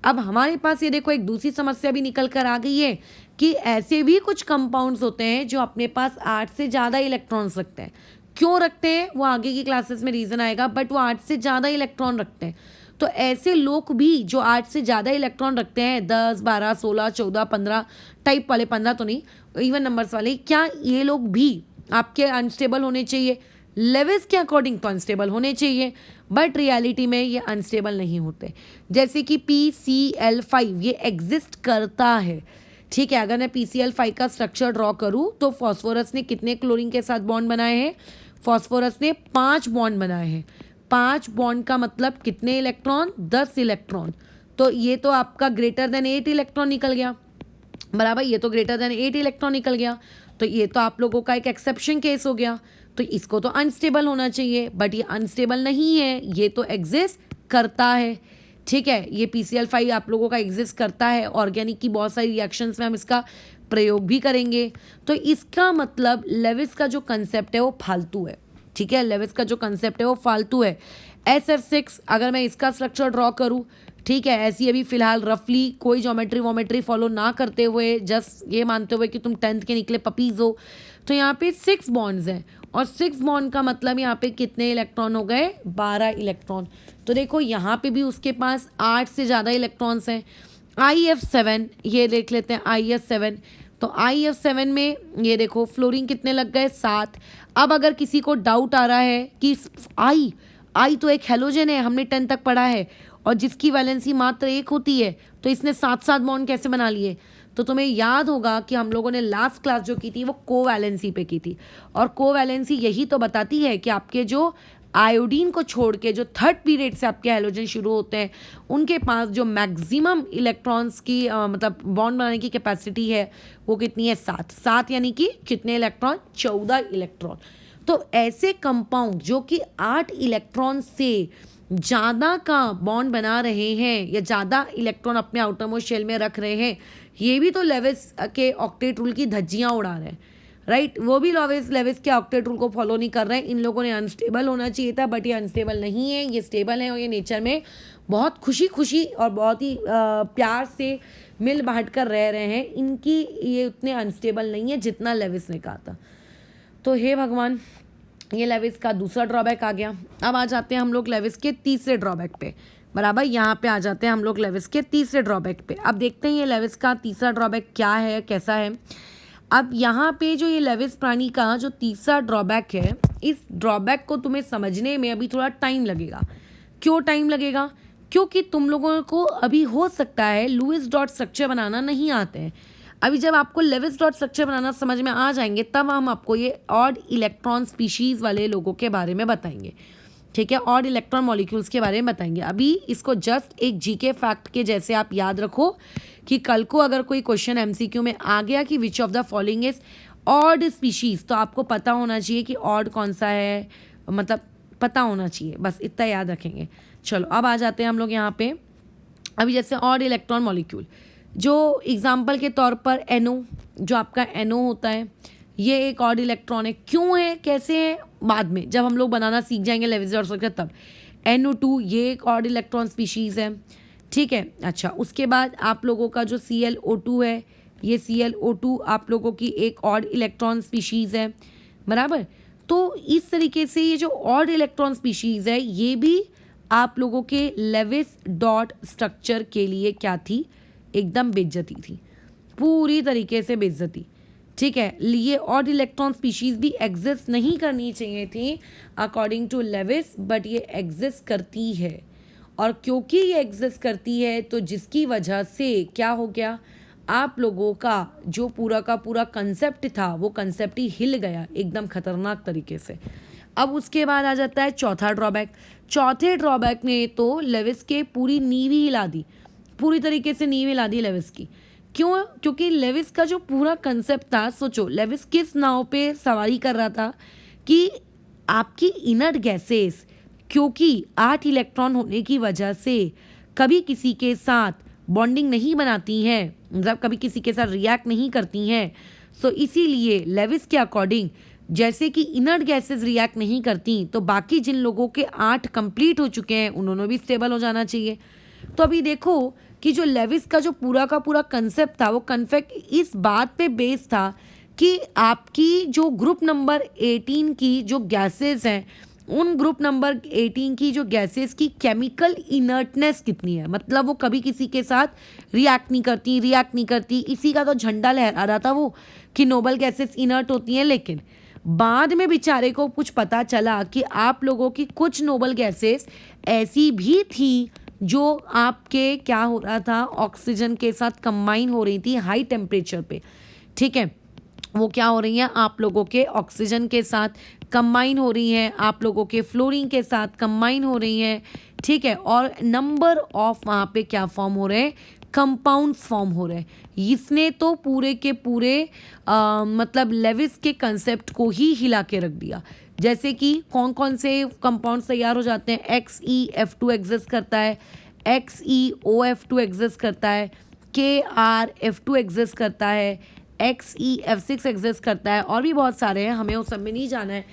Speaker 1: अब हमारे पास ये देखो एक दूसरी समस्या भी निकल कर आ गई है कि ऐसे भी कुछ कंपाउंड्स होते हैं जो अपने पास 8 से ज़्यादा इलेक्ट्रॉन्स रखते हैं। क्यों रखते हैं वो आगे की क्लासेस में रीज़न आएगा, बट वो 8 से ज़्यादा इलेक्ट्रॉन रखते हैं। तो ऐसे लोग भी जो 8 से ज़्यादा इलेक्ट्रॉन रखते हैं, 10, 12, 16, 14, 15 टाइप वाले, 15 तो नहीं, इवन नंबर्स वाले, क्या ये लोग भी आपके अनस्टेबल होने चाहिए? लेविस के अकॉर्डिंग तो अनस्टेबल होने चाहिए, बट रियलिटी में ये अनस्टेबल नहीं होते। जैसे कि PCl5 ये एग्जिस्ट करता है। ठीक है, अगर मैं PCl5 का स्ट्रक्चर ड्रॉ करूँ तो फॉस्फोरस ने कितने क्लोरीन के साथ बॉन्ड बनाए हैं? फॉस्फोरस ने 5 बॉन्ड बनाए हैं। 5 बॉन्ड का मतलब कितने इलेक्ट्रॉन? 10 इलेक्ट्रॉन। तो ये तो आपका ग्रेटर देन 8 इलेक्ट्रॉन निकल गया, बराबर, ये तो ग्रेटर देन 8 इलेक्ट्रॉन निकल गया। तो ये तो आप लोगों का एक एक्सेप्शन केस हो गया। तो इसको तो अनस्टेबल होना चाहिए, बट ये अनस्टेबल नहीं है, ये तो एग्जिस्ट करता है। ठीक है, ये PCl5 आप लोगों का एग्जिस्ट करता है। ऑर्गेनिक की बहुत सारी रिएक्शंस में हम इसका प्रयोग भी करेंगे। तो इसका मतलब लेविस का जो कंसेप्ट है वो फालतू है। ठीक है, लेविस का जो कंसेप्ट है वो फालतू है। SF6 अगर मैं इसका स्ट्रक्चर ड्रॉ करूँ, ठीक है, ऐसी अभी फिलहाल रफली कोई ज्योमेट्री वोमेट्री फॉलो ना करते हुए, जस्ट ये मानते हुए कि तुम 10th के निकले पपीज हो, तो यहाँ पे 6 बॉन्ड्स हैं और 6 बॉन्ड का मतलब यहाँ पे कितने इलेक्ट्रॉन हो गए? 12 इलेक्ट्रॉन। तो देखो यहाँ पे भी उसके पास 8 से ज़्यादा इलेक्ट्रॉन्स हैं। IF7 ये देख लेते हैं, IF7। तो IF7 में ये देखो फ्लोरीन कितने लग गए? 7। अब अगर किसी को डाउट आ रहा है कि आई तो एक हेलोजन है, हमने 10 तक पढ़ा है, और जिसकी वैलेंसी मात्र 1 होती है, तो इसने 7-7 बॉन्ड कैसे बना लिए? तो तुम्हें याद होगा कि हम लोगों ने लास्ट क्लास जो की थी वो कोवैलेंसी पे की थी, और कोवैलेंसी यही तो बताती है कि आपके जो आयोडीन को छोड़ के जो थर्ड पीरियड से आपके हैलोजन शुरू होते हैं, उनके पास जो मैक्सिमम इलेक्ट्रॉन्स की मतलब बॉन्ड बनाने की कैपेसिटी है वो कितनी है? 7 यानी कि कितने इलेक्ट्रॉन? 14 इलेक्ट्रॉन। तो ऐसे कंपाउंड जो कि 8 इलेक्ट्रॉन से ज़्यादा का बॉन्ड बना रहे हैं या ज़्यादा इलेक्ट्रॉन अपने आउटरमोस्ट शेल में रख रहे हैं, ये भी तो लेविस के ऑक्टेट रूल की धज्जियाँ उड़ा रहे हैं, राइट। वो भी लेविस के ऑक्टेट रूल को फॉलो नहीं कर रहे हैं। इन लोगों ने अनस्टेबल होना चाहिए था, बट ये अनस्टेबल नहीं है, ये स्टेबल है और ये नेचर में बहुत खुशी खुशी और बहुत ही प्यार से मिल बांट कर रह रहे हैं। इनकी ये उतने अनस्टेबल नहीं है जितना लेविस ने कहा था। तो हे भगवान, ये लेविस का दूसरा ड्रॉबैक आ गया। अब आ जाते हैं हम लोग लेविस के तीसरे ड्रॉबैक पे, बराबर। यहाँ पे आ जाते हैं हम लोग लेविस के तीसरे ड्रॉबैक पे। अब देखते हैं ये लेविस का तीसरा ड्रॉबैक क्या है, कैसा है। अब यहाँ पे जो ये लेविस प्राणी का जो तीसरा ड्रॉबैक है, इस ड्रॉबैक को तुम्हें समझने में अभी थोड़ा टाइम लगेगा। क्यों टाइम लगेगा? क्योंकि तुम लोगों को अभी हो सकता है लुईस डॉट स्ट्रक्चर बनाना नहीं आते हैं। अभी जब आपको लेविस डॉट स्ट्रक्चर बनाना समझ में आ जाएंगे, तब हम आपको ये ऑड इलेक्ट्रॉन स्पीशीज़ वाले लोगों के बारे में बताएंगे, ठीक है, ऑड इलेक्ट्रॉन मॉलिक्यूल्स के बारे में बताएंगे। अभी इसको जस्ट एक जीके फैक्ट के जैसे आप याद रखो कि कल को अगर कोई क्वेश्चन एमसीक्यू में आ गया कि विच of the following is odd species, तो आपको पता होना चाहिए कि ऑड कौन सा है, मतलब पता होना चाहिए, बस इतना याद रखेंगे। चलो अब आ जाते हैं हम लोग यहाँ पे। अभी जैसे ऑड इलेक्ट्रॉन मॉलिक्यूल, जो एग्जाम्पल के तौर पर NO, जो आपका NO होता है, ये एक ऑड इलेक्ट्रॉन है। क्यों है, कैसे है, बाद में जब हम लोग बनाना सीख जाएंगे लेविस डॉट स्ट्रक्चर तब। NO2 ये एक ऑड इलेक्ट्रॉन स्पीशीज़ है, ठीक है। अच्छा, उसके बाद आप लोगों का जो ClO2 है, ये ClO2 आप लोगों की एक ऑड इलेक्ट्रॉन स्पीशीज़ है, बराबर। तो इस तरीके से ये जो ऑड इलेक्ट्रॉन स्पीशीज़ है, ये भी आप लोगों के लेविस डॉट स्ट्रक्चर के लिए क्या थी, एकदम बेइज्जती थी, पूरी तरीके से बेइज्जती, ठीक है। ये ऑड इलेक्ट्रॉन स्पीशीज़ भी एग्जिस्ट नहीं करनी चाहिए थी अकॉर्डिंग टू लेविस, बट ये एग्जिस्ट करती है। और क्योंकि ये एग्जिस्ट करती है, तो जिसकी वजह से क्या हो गया, आप लोगों का जो पूरा का पूरा कंसेप्ट था, वो कंसेप्ट ही हिल गया एकदम खतरनाक तरीके से। अब उसके बाद आ जाता है चौथा ड्रॉबैक। चौथे ड्रॉबैक ने तो लेविस के पूरी नींव ही हिला दी, पूरी तरीके से नींव हिला दी लेविस की। क्यों? क्योंकि लेविस का जो पूरा कंसेप्ट था, सोचो लेविस किस नाव पे सवारी कर रहा था कि आपकी इनर्ट गैसेस, क्योंकि 8 इलेक्ट्रॉन होने की वजह से कभी किसी के साथ बॉन्डिंग नहीं बनाती हैं, मतलब कभी किसी के साथ रिएक्ट नहीं करती हैं, सो इसीलिए लेविस के अकॉर्डिंग जैसे कि इनर्ट गैसेस रिएक्ट नहीं करती, तो बाकी जिन लोगों के 8 कंप्लीट हो चुके हैं उन्होंने भी स्टेबल हो जाना चाहिए। तो अभी देखो कि जो लेविस का जो पूरा का पूरा कंसेप्ट था, वो कन्फेक्ट इस बात पे बेस्ड था कि आपकी जो ग्रुप नंबर 18 की जो गैसेस हैं, उन ग्रुप नंबर 18 की जो गैसेस की केमिकल इनर्टनेस कितनी है, मतलब वो कभी किसी के साथ रिएक्ट नहीं करती। इसी का तो झंडा लहरा रहा था वो कि नोबल गैसेस इनर्ट होती हैं। लेकिन बाद में बेचारे को कुछ पता चला कि आप लोगों की कुछ नोबल गैसेस ऐसी भी थी जो आपके क्या हो रहा था, ऑक्सीजन के साथ कंबाइन हो रही थी हाई टेम्परेचर पे, ठीक है। वो क्या हो रही हैं, आप लोगों के ऑक्सीजन के साथ कंबाइन हो रही हैं, आप लोगों के फ्लोरीन के साथ कंबाइन हो रही हैं, ठीक है। और नंबर ऑफ वहाँ पे क्या फॉर्म हो रहे हैं, कंपाउंड्स फॉर्म हो रहे हैं। इसने तो पूरे के पूरे मतलब लेविस के कंसेप्ट को ही हिला के रख दिया। जैसे कि कौन कौन से कंपाउंड्स तैयार हो जाते हैं, XeF2 एग्जिस्ट करता है, XeOF2 एग्जिस्ट करता है, KrF2 एग्जिस्ट करता है, XeF6 एग्जिस्ट करता है, और भी बहुत सारे हैं, हमें उस सब में नहीं जाना है।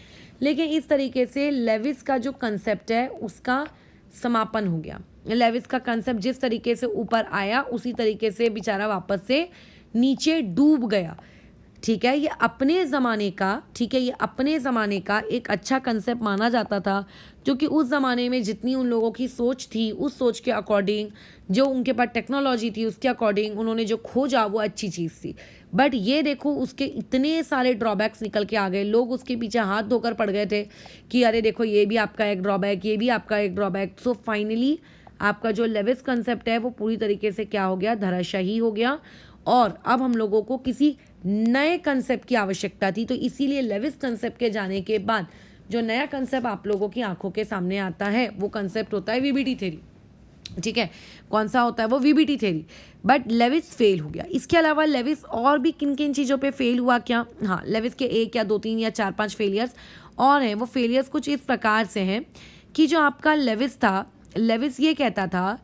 Speaker 1: लेकिन इस तरीके से लेविस का जो कंसेप्ट है उसका समापन हो गया। लेविस का कंसेप्ट जिस तरीके से ऊपर आया, उसी तरीके से बेचारा वापस से नीचे डूब गया, ठीक है। ये अपने ज़माने का, ठीक है, ये अपने ज़माने का एक अच्छा कंसेप्ट माना जाता था, क्योंकि उस ज़माने में जितनी उन लोगों की सोच थी, उस सोच के अकॉर्डिंग जो उनके पास टेक्नोलॉजी थी, उसके अकॉर्डिंग उन्होंने जो खोजा वो अच्छी चीज़ थी। बट ये देखो उसके इतने सारे ड्रॉबैक्स निकल के आ गए, लोग उसके पीछे हाथ धोकर पड़ गए थे कि अरे देखो ये भी आपका एक ड्रॉबैक, ये भी आपका एक ड्रॉबैक। सो फाइनली आपका जो लेविस कंसेप्ट है वो पूरी तरीके से क्या हो गया, धराशायी हो गया। और अब हम लोगों को किसी नए कंसेप्ट की आवश्यकता थी। तो इसीलिए लेविस कंसेप्ट के जाने के बाद जो नया कंसेप्ट आप लोगों की आंखों के सामने आता है, वो कंसेप्ट होता है वीबीटी थ्योरी, ठीक है। कौन सा होता है वो, VBT theory. But Lewis fail हो गया। इसके अलावा लेविस और भी किन किन चीज़ों पे फेल हुआ क्या, हाँ, लेविस के 1 या 2 3 या 4 5 फेलियर्स और हैं। वो फेलियर्स कुछ इस प्रकार से हैं कि जो आपका लेविस था, लेविस ये कहता था,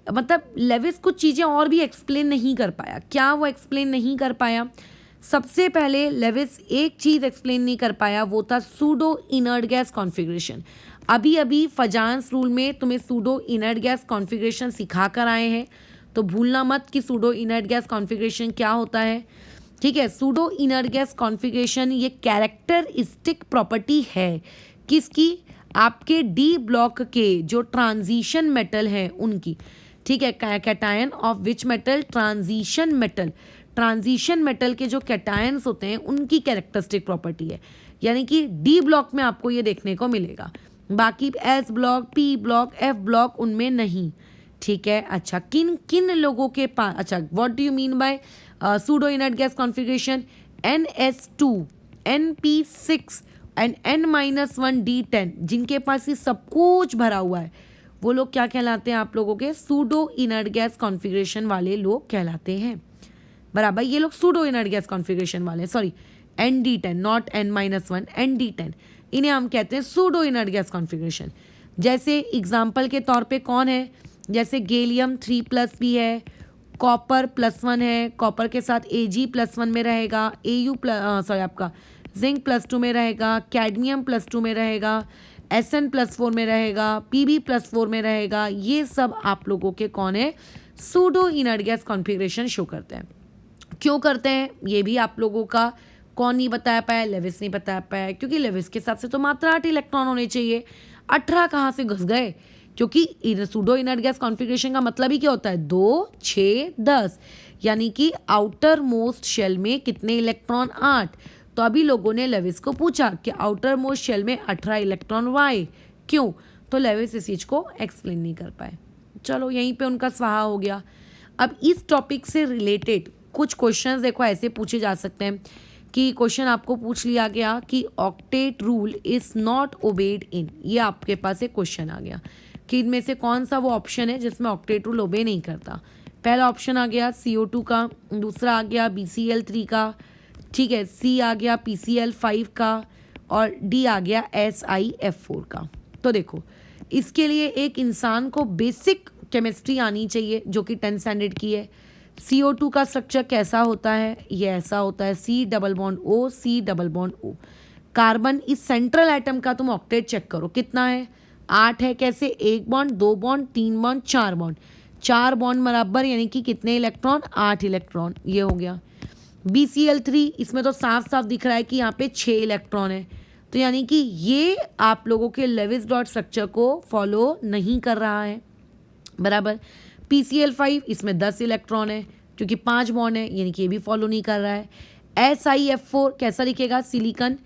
Speaker 1: मतलब लेविस कुछ चीज़ें और भी एक्सप्लेन नहीं कर पाया। क्या वो एक्सप्लेन नहीं कर पाया? सबसे पहले लेविस एक चीज़ एक्सप्लेन नहीं कर पाया, वो था सूडो इनर्ट गैस कॉन्फ़िगरेशन। अभी अभी फजांस रूल में तुम्हें सूडो इनर्ट गैस कॉन्फ़िगरेशन सिखा कर आए हैं, तो भूलना मत कि सूडो इनर्ट गैस कॉन्फ़िगरेशन क्या होता है। ठीक है, सूडो इनर्ट गैस कॉन्फ़िगरेशन ये कैरेक्टरिस्टिक प्रॉपर्टी है किसकी? आपके डी ब्लॉक के जो ट्रांजिशन मेटल हैं उनकी। ठीक है, cation of which metal? Transition metal. Transition metal के जो कैटायंस होते हैं उनकी कैरेक्टरिस्टिक प्रॉपर्टी है, यानी कि डी ब्लॉक में आपको ये देखने को मिलेगा, बाकी S block, P block, F block उनमें नहीं। ठीक है, अच्छा किन किन लोगों के पास, अच्छा what do you mean by pseudo inert gas configuration? NS2, NP6 and N-1 D10, जिनके पास ये सब कुछ भरा हुआ है, वो लोग क्या कहलाते हैं आप लोगों के? सूडो इनर्ट गैस कॉन्फ़िगरेशन वाले लोग कहलाते हैं। बराबर, ये लोग सूडो इनर्ट गैस कॉन्फ़िगरेशन वाले, sorry ND10, not N-1, ND10, इन्हें हम कहते हैं सूडो इनर्ट गैस कॉन्फ़िगरेशन। जैसे एग्जाम्पल के तौर पे कौन है? जैसे गैलियम 3+ भी है, कॉपर +1 है, कॉपर के साथ Ag+1 में रहेगा, सॉरी आपका जिंक +2 में रहेगा, कैडमियम +2 में रहेगा, Sn+4 में रहेगा, Pb+4 में रहेगा। ये सब आप लोगों के कौन है? Pseudo inert gas configuration show करते हैं। क्यों करते हैं ये भी आप लोगों का कौन नहीं बताया पाया? लेविस नहीं बताया पाया, क्योंकि लेविस के हिसाब से तो मात्र 8 इलेक्ट्रॉन होने चाहिए, 18 कहाँ से घुस गए? क्योंकि सूडो इनर्ट गैस कॉन्फ़िगरेशन का मतलब ही क्या होता है? 2, 6, 10, यानी कि आउटर मोस्ट शेल में कितने इलेक्ट्रॉन? 8। तो अभी लोगों ने लेविस को पूछा कि आउटर मोस्ट शेल में 18 इलेक्ट्रॉन वाई, क्यों? तो लेविस इस चीज़ को एक्सप्लेन नहीं कर पाए। चलो यहीं पे उनका स्वाहा हो गया। अब इस टॉपिक से रिलेटेड कुछ क्वेश्चंस देखो ऐसे पूछे जा सकते हैं कि क्वेश्चन आपको पूछ लिया गया कि octet rule is not obeyed in, ये आपके पास एक क्वेश्चन आ गया कि इनमें से कौन सा वो ऑप्शन है जिसमें ऑक्टेट रूल ओबे नहीं करता। पहला ऑप्शन आ गया CO2 का, दूसरा आ गया BCl3 का, ठीक है, C आ गया PCl5 का, और D आ गया SiF4 का। तो देखो इसके लिए एक इंसान को बेसिक केमिस्ट्री आनी चाहिए जो कि 10th स्टैंडर्ड की है। CO2 का स्ट्रक्चर कैसा होता है? ये ऐसा होता है, C double bond O, C double bond O। Carbon, इस सेंट्रल एटम का तुम ऑक्टेट चेक करो कितना है? 8 है। कैसे? 1 bond, 2 bond, 3 bond, 4 bond, 4 bond बराबर, यानी कि कितने इलेक्ट्रॉन? 8 इलेक्ट्रॉन। ये हो गया। BCl3, इसमें तो साफ साफ दिख रहा है कि यहाँ पे 6 इलेक्ट्रॉन है, तो यानी कि ये आप लोगों के लेविस डॉट स्ट्रक्चर को फॉलो नहीं कर रहा है। बराबर। PCl5, इसमें 10 इलेक्ट्रॉन है क्योंकि 5 बॉन्ड है, यानी कि ये भी फॉलो नहीं कर रहा है। SiF4 कैसा लिखेगा? सिलिकॉन,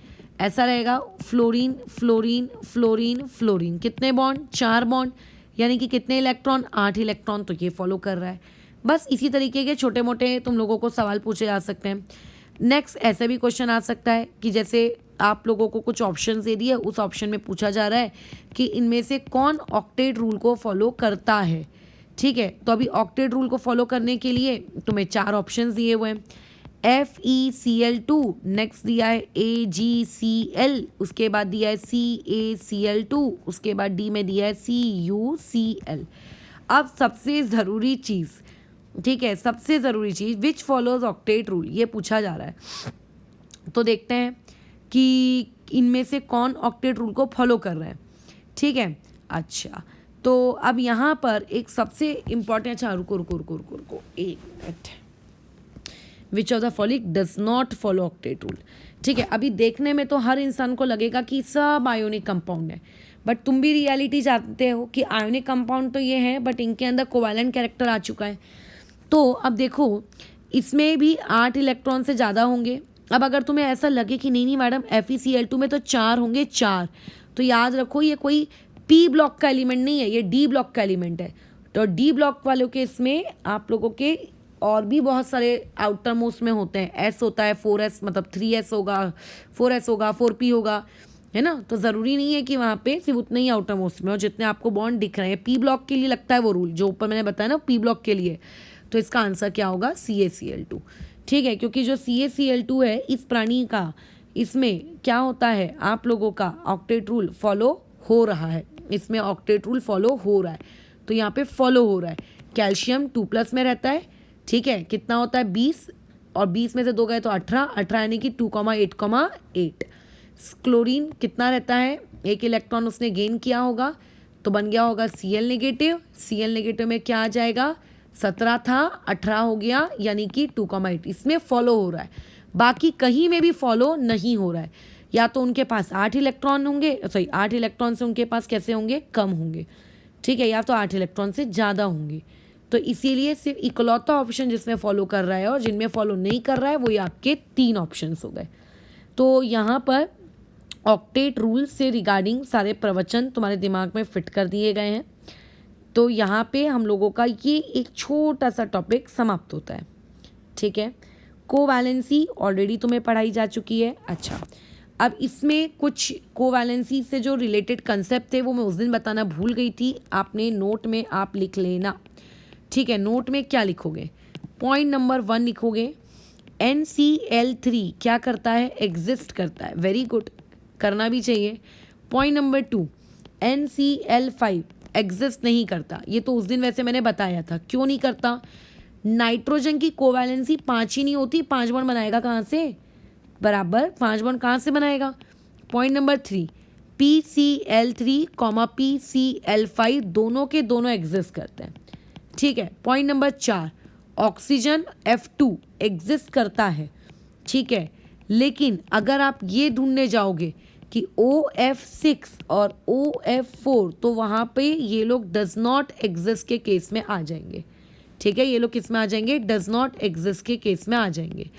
Speaker 1: ऐसा रहेगा, फ्लोरीन फ्लोरीन फ्लोरीन फ्लोरीन, कितने बॉन्ड? 4 बॉन्ड, यानी कि कितने इलेक्ट्रॉन? 8 इलेक्ट्रॉन, तो ये फॉलो कर रहा है। बस इसी तरीके के छोटे मोटे तुम लोगों को सवाल पूछे जा सकते हैं। नेक्स्ट ऐसे भी क्वेश्चन आ सकता है कि जैसे आप लोगों को कुछ ऑप्शन दे दिए, उस ऑप्शन में पूछा जा रहा है कि इनमें से कौन ऑक्टेट रूल को फॉलो करता है। ठीक है, तो अभी ऑक्टेट रूल को फॉलो करने के लिए तुम्हें 4 ऑप्शन दिए हुए हैं। FeCl2, नेक्स्ट दिया है AgCl, उसके बाद दिया है CaCl2, उसके बाद D में दिया है CuCl। अब सबसे ज़रूरी चीज़, ठीक है, सबसे ज़रूरी चीज़, विच फॉलोज ऑक्टेट रूल, ये पूछा जा रहा है। तो देखते हैं कि इनमें से कौन ऑक्टेट रूल को फॉलो कर रहे हैं। ठीक है, अच्छा, तो अब यहाँ पर एक सबसे इम्पॉर्टेंट, अच्छा रुको एक minute, which of the following does not follow octet rule. ठीक है, अभी देखने में तो हर इंसान को लगेगा कि सब आयोनिक कंपाउंड है, बट तुम भी रियलिटी जानते हो कि आयोनिक कंपाउंड तो ये है, बट इनके अंदर कोवैलेंट कैरेक्टर आ चुका है। तो अब देखो इसमें भी 8 इलेक्ट्रॉन से ज़्यादा होंगे। अब अगर तुम्हें ऐसा लगे कि नहीं मैडम FeCl2 में तो 4 होंगे, 4, तो याद रखो ये कोई P ब्लॉक का एलिमेंट नहीं है, ये D ब्लॉक का एलिमेंट है। तो D ब्लॉक वालों के इसमें आप लोगों के और भी बहुत सारे आउटर मोस्ट में होते हैं। S होता है, 4S मतलब 3S होगा, 4S होगा, 4P होगा, है ना। तो ज़रूरी नहीं है कि वहाँ पे सिर्फ उतने ही आउटर मोस्ट में, और जितने आपको बॉन्ड दिख रहे हैं P ब्लॉक के लिए लगता है वो रूल जो ऊपर मैंने बताया ना, P ब्लॉक के लिए। तो इसका आंसर क्या होगा? CaCl2। ठीक है, क्योंकि जो CaCl2 है इस प्राणी का, इसमें क्या होता है, आप लोगों का ऑक्टेट रूल फॉलो हो रहा है। इसमें ऑक्टेट रूल फॉलो हो रहा है, तो यहाँ पे फॉलो हो रहा है। कैल्शियम 2+ में रहता है, ठीक है, कितना होता है 20, और 20 में से 2 गए तो 18 यानी कि 2,8,8। क्लोरीन कितना रहता है, एक इलेक्ट्रॉन उसने गेन किया होगा तो बन गया होगा Cl नेगेटिव। Cl नेगेटिव में क्या आ जाएगा, 17 था 18 हो गया, यानी कि 2,8। इसमें फॉलो हो रहा है, बाकी कहीं में भी फॉलो नहीं हो रहा है। या तो उनके पास 8 इलेक्ट्रॉन होंगे, 8 इलेक्ट्रॉन से उनके पास कैसे होंगे, कम होंगे, ठीक है, या तो 8 इलेक्ट्रॉन से ज़्यादा होंगे। तो इसीलिए सिर्फ इकलौता ऑप्शन जिसमें फॉलो कर रहा है और जिनमें फॉलो नहीं कर रहा है वो ये आपके 3 ऑप्शंस हो गए। तो यहाँ पर ऑक्टेट रूल से रिगार्डिंग सारे प्रवचन तुम्हारे दिमाग में फिट कर दिए गए हैं। तो यहाँ पे हम लोगों का ये एक छोटा सा टॉपिक समाप्त होता है, ठीक है। कोवैलेंसी ऑलरेडी तुम्हें पढ़ाई जा चुकी है। अच्छा, अब इसमें कुछ कोवैलेंसी से जो रिलेटेड कंसेप्ट थे वो मैं उस दिन बताना भूल गई थी, आपने नोट में आप लिख लेना, ठीक है। नोट में क्या लिखोगे, पॉइंट नंबर 1 लिखोगे, NCl3 क्या करता है, एग्जिस्ट करता है। वेरी गुड, करना भी चाहिए। पॉइंट नंबर 2, NCl5 एग्जिस्ट नहीं करता। ये तो उस दिन वैसे मैंने बताया था, क्यों नहीं करता, नाइट्रोजन की कोवैलेंसी 5 ही नहीं होती, 5 बॉन्ड बनाएगा कहाँ से, बराबर 5 बॉन्ड कहाँ से बनाएगा। पॉइंट नंबर 3, PCl3, PCl5 दोनों के दोनों एग्जिस्ट करते हैं, ठीक है। Point number 4, oxygen F2 exist करता है, ठीक है। लेकिन अगर आप ये ढूंढने जाओगे कि OF6 और OF4, तो वहाँ पे ये लोग डज नॉट एग्जिस्ट के केस में आ जाएंगे, ठीक है। ये लोग किस में आ जाएंगे, डज नॉट एग्जिस्ट के केस में आ जाएंगे,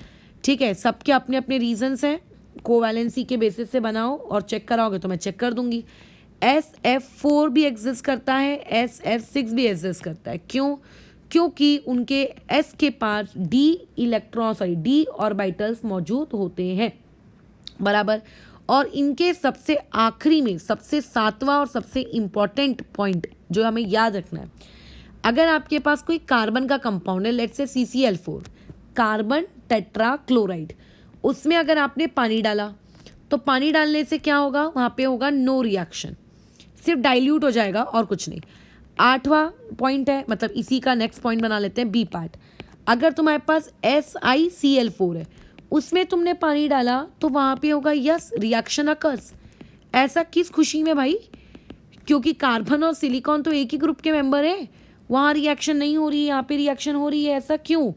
Speaker 1: ठीक है। सबके अपने अपने रीजंस हैं, कोवैलेंसी के बेसिस से बनाओ और चेक कराओगे तो मैं चेक कर दूंगी। SF4 भी एग्जिस्ट करता है, SF6 भी एग्जिस्ट करता है। क्यों, क्योंकि उनके S के पास डी ऑर्बिटल्स मौजूद होते हैं, बराबर। और इनके सबसे आखिरी में सबसे 7वां और सबसे इम्पॉर्टेंट पॉइंट जो हमें याद रखना है, अगर आपके पास कोई कार्बन का कंपाउंड है, let's say CCl4, carbon tetra chloride, उसमें अगर आपने पानी डाला तो पानी डालने से क्या होगा, वहाँ पे होगा नो रिएक्शन, सिर्फ डाइल्यूट हो जाएगा और कुछ नहीं। 8वां पॉइंट है, मतलब इसी का नेक्स्ट पॉइंट बना लेते हैं बी पार्ट। अगर तुम्हारे पास SiCl4 है, उसमें तुमने पानी डाला तो वहाँ पे होगा यस रिएक्शन अकर्स। ऐसा किस खुशी में भाई, क्योंकि कार्बन और सिलिकॉन तो एक ही ग्रुप के मेंबर है, वहाँ रिएक्शन नहीं हो रही है, यहाँ पे रिएक्शन हो रही है, ऐसा क्यों।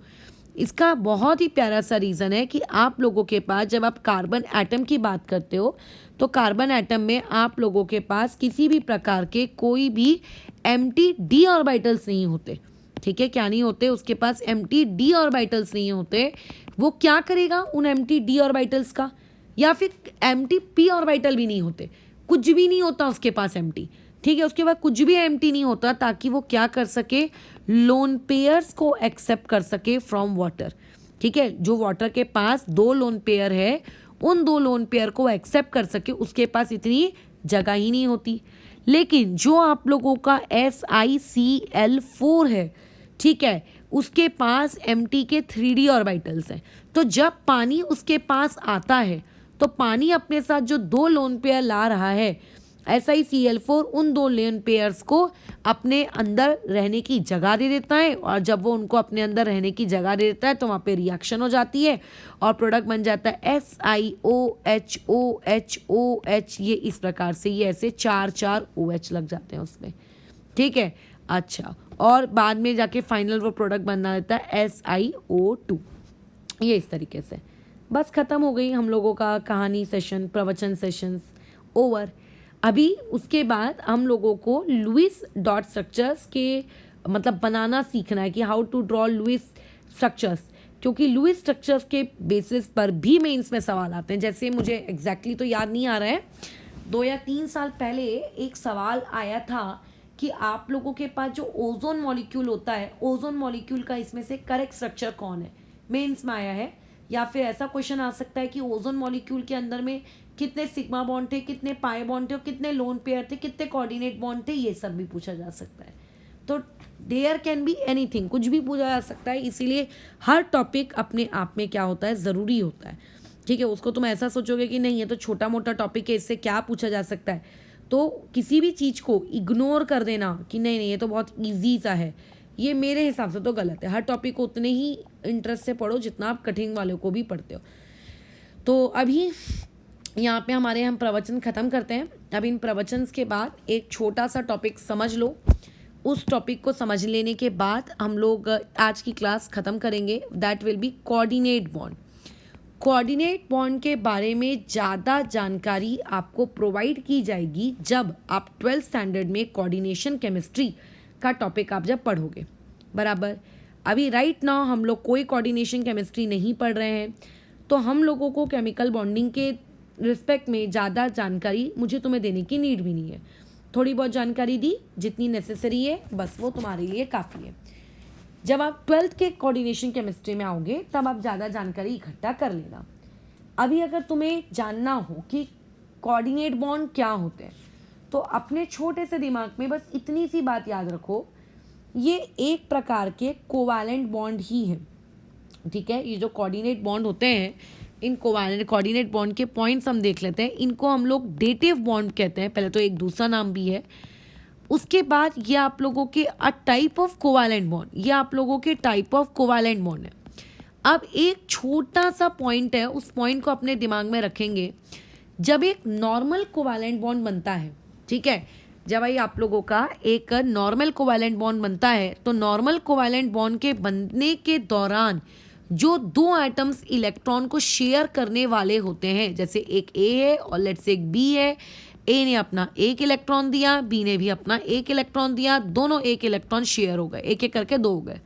Speaker 1: इसका बहुत ही प्यारा सा रीज़न है कि आप लोगों के पास जब आप कार्बन एटम की बात करते हो तो कार्बन एटम में आप लोगों के पास किसी भी प्रकार के कोई भी एम्प्टी डी ऑर्बिटल्स नहीं होते, ठीक है। क्या नहीं होते, उसके पास एम्प्टी डी ऑर्बिटल्स नहीं होते। वो क्या करेगा उन एम्प्टी डी ऑर्बिटल्स का, या फिर एम्प्टी पी ऑर्बिटल भी नहीं होते, कुछ भी नहीं होता उसके पास एम्प्टी, ठीक है। उसके बाद कुछ भी एम्प्टी नहीं होता ताकि वो क्या कर सके, लोन पेयर्स को एक्सेप्ट कर सके फ्रॉम वाटर, ठीक है। जो वाटर के पास 2 लोन पेयर है, उन 2 लोन पेयर को एक्सेप्ट कर सके, उसके पास इतनी जगह ही नहीं होती। लेकिन जो आप लोगों का SiCl4 है, ठीक है, उसके पास Mt के 3D ऑर्बिटल्स हैं। तो जब पानी उसके पास आता है तो पानी अपने साथ जो 2 लोन पेयर ला रहा है, SiCl4 उन 2 लोन पेयर्स को अपने अंदर रहने की जगह दे देता है, और जब वो उनको अपने अंदर रहने की जगह दे देता है तो वहाँ पे रिएक्शन हो जाती है और प्रोडक्ट बन जाता है SiOH। ये इस प्रकार से ये ऐसे 4 OH लग जाते हैं उसमें, ठीक है। अच्छा, और बाद में जाके फाइनल वो प्रोडक्ट बना देता है SiO2। ये इस तरीके से बस ख़त्म हो गई हम लोगों का कहानी सेशन, प्रवचन सेशंस ओवर। अभी उसके बाद हम लोगों को लुईस डॉट स्ट्रक्चर्स के मतलब बनाना सीखना है कि how to draw Lewis structures, क्योंकि लुईस स्ट्रक्चर्स के बेसिस पर भी मेंस में सवाल आते हैं। जैसे मुझे एग्जैक्टली तो याद नहीं आ रहा है, 2 या 3 साल पहले एक सवाल आया था कि आप लोगों के पास जो ओजोन मॉलिक्यूल होता है, ओजोन मॉलिक्यूल का इसमें से करेक्ट स्ट्रक्चर कौन है, मेंस में आया है। या फिर ऐसा क्वेश्चन आ सकता है कि ओजोन मॉलिक्यूल के अंदर में कितने सिग्मा बॉन्ड थे, कितने पाई बॉन्ड थे और कितने लोन पेयर थे, कितने कोऑर्डिनेट बॉन्ड थे, ये सब भी पूछा जा सकता है। तो देयर कैन बी एनीथिंग, कुछ भी पूछा जा सकता है। इसीलिए हर टॉपिक अपने आप में क्या होता है, ज़रूरी होता है, ठीक है। उसको तुम ऐसा सोचोगे कि नहीं ये तो छोटा मोटा टॉपिक है, इससे क्या पूछा जा सकता है, तो किसी भी चीज़ को इग्नोर कर देना कि नहीं नहीं ये तो बहुत ईजी सा है, ये मेरे हिसाब से तो गलत है। हर टॉपिक को उतने ही इंटरेस्ट से पढ़ो जितना आप कठिन वाले को भी पढ़ते हो। तो अभी यहाँ पे हम प्रवचन ख़त्म करते हैं। अब इन प्रवचन के बाद एक छोटा सा टॉपिक समझ लो। उस टॉपिक को समझ लेने के बाद हम लोग आज की क्लास ख़त्म करेंगे। That will be coordinate bond. Coordinate bond के बारे में ज़्यादा जानकारी आपको प्रोवाइड की जाएगी जब आप 12th स्टैंडर्ड में कोऑर्डिनेशन केमिस्ट्री का टॉपिक आप जब पढ़ोगे, बराबर। अभी राइट नाउ हम लोग कोई कोऑर्डिनेशन केमिस्ट्री नहीं पढ़ रहे हैं, तो हम लोगों को केमिकल बॉन्डिंग के रिस्पेक्ट में ज़्यादा जानकारी मुझे तुम्हें देने की नीड भी नहीं है। थोड़ी बहुत जानकारी दी जितनी नेसेसरी है, बस वो तुम्हारे लिए काफ़ी है। जब आप 12th के कोऑर्डिनेशन केमिस्ट्री में आओगे तब आप ज़्यादा जानकारी इकट्ठा कर लेना। अभी अगर तुम्हें जानना हो कि कोऑर्डिनेट बॉन्ड क्या होते हैं, तो अपने छोटे से दिमाग में बस इतनी सी बात याद रखो, ये एक प्रकार के कोवैलेंट बॉन्ड ही है, ठीक है। ये जो कोऑर्डिनेट बॉन्ड होते हैं, इन कोऑर्डिनेट बॉन्ड के पॉइंट्स हम देख लेते हैं। इनको हम लोग डेटिव बॉन्ड कहते हैं, पहले तो एक दूसरा नाम भी है। उसके बाद ये आप लोगों के a type of covalent bond, ये आप लोगों के टाइप ऑफ कोवैलेंट बॉन्ड है। अब एक छोटा सा पॉइंट है, उस पॉइंट को अपने दिमाग में रखेंगे। जब एक नॉर्मल कोवैलेंट बॉन्ड बनता है, ठीक है, जब भाई आप लोगों का एक नॉर्मल कोवैलेंट बॉन्ड बनता है, तो नॉर्मल कोवैलेंट बॉन्ड के बनने के दौरान जो दो एटम्स इलेक्ट्रॉन को शेयर करने वाले होते हैं, जैसे एक ए है और लेट्स से एक बी है, ए ने अपना एक इलेक्ट्रॉन दिया, बी ने भी अपना एक इलेक्ट्रॉन दिया, दोनों एक इलेक्ट्रॉन शेयर हो गए, एक एक करके दो हो गए।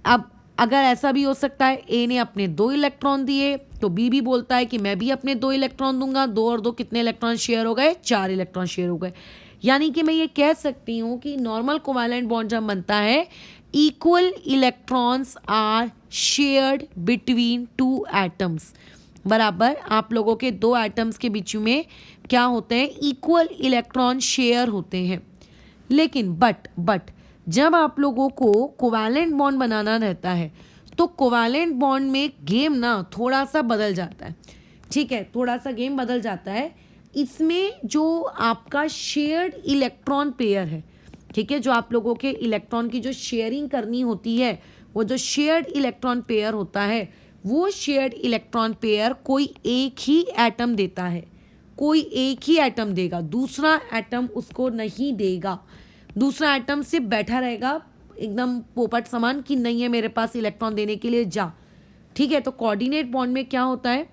Speaker 1: अब अगर ऐसा भी हो सकता है, ए ने अपने दो इलेक्ट्रॉन दिए तो बी भी बोलता है कि मैं भी अपने दो इलेक्ट्रॉन दूंगा, दो और दो कितने इलेक्ट्रॉन शेयर हो गए, चार इलेक्ट्रॉन शेयर हो गए। यानी कि मैं ये कह सकती हूँ कि नॉर्मल कोवैलेंट बॉन्ड जब बनता है, equal electrons are shared between two atoms, बराबर। आप लोगों के दो एटम्स के बीच में क्या होते हैं, इक्वल इलेक्ट्रॉन शेयर होते हैं। लेकिन बट जब आप लोगों को कोवैलेंट बॉन्ड बनाना रहता है, तो कोवैलेंट बॉन्ड में गेम ना थोड़ा सा बदल जाता है, ठीक है, थोड़ा सा गेम बदल जाता है। इसमें जो आपका शेयर्ड इलेक्ट्रॉन पेयर है, ठीक है, जो आप लोगों के इलेक्ट्रॉन की जो शेयरिंग करनी होती है, वो जो शेयर्ड इलेक्ट्रॉन पेयर होता है, वो शेयर्ड इलेक्ट्रॉन पेयर कोई एक ही एटम देता है, कोई एक ही एटम देगा, दूसरा एटम उसको नहीं देगा। दूसरा एटम से बैठा रहेगा एकदम पोपट समान कि नहीं है मेरे पास इलेक्ट्रॉन देने के लिए, जा, ठीक है। तो कोऑर्डिनेट बॉन्ड में क्या होता है,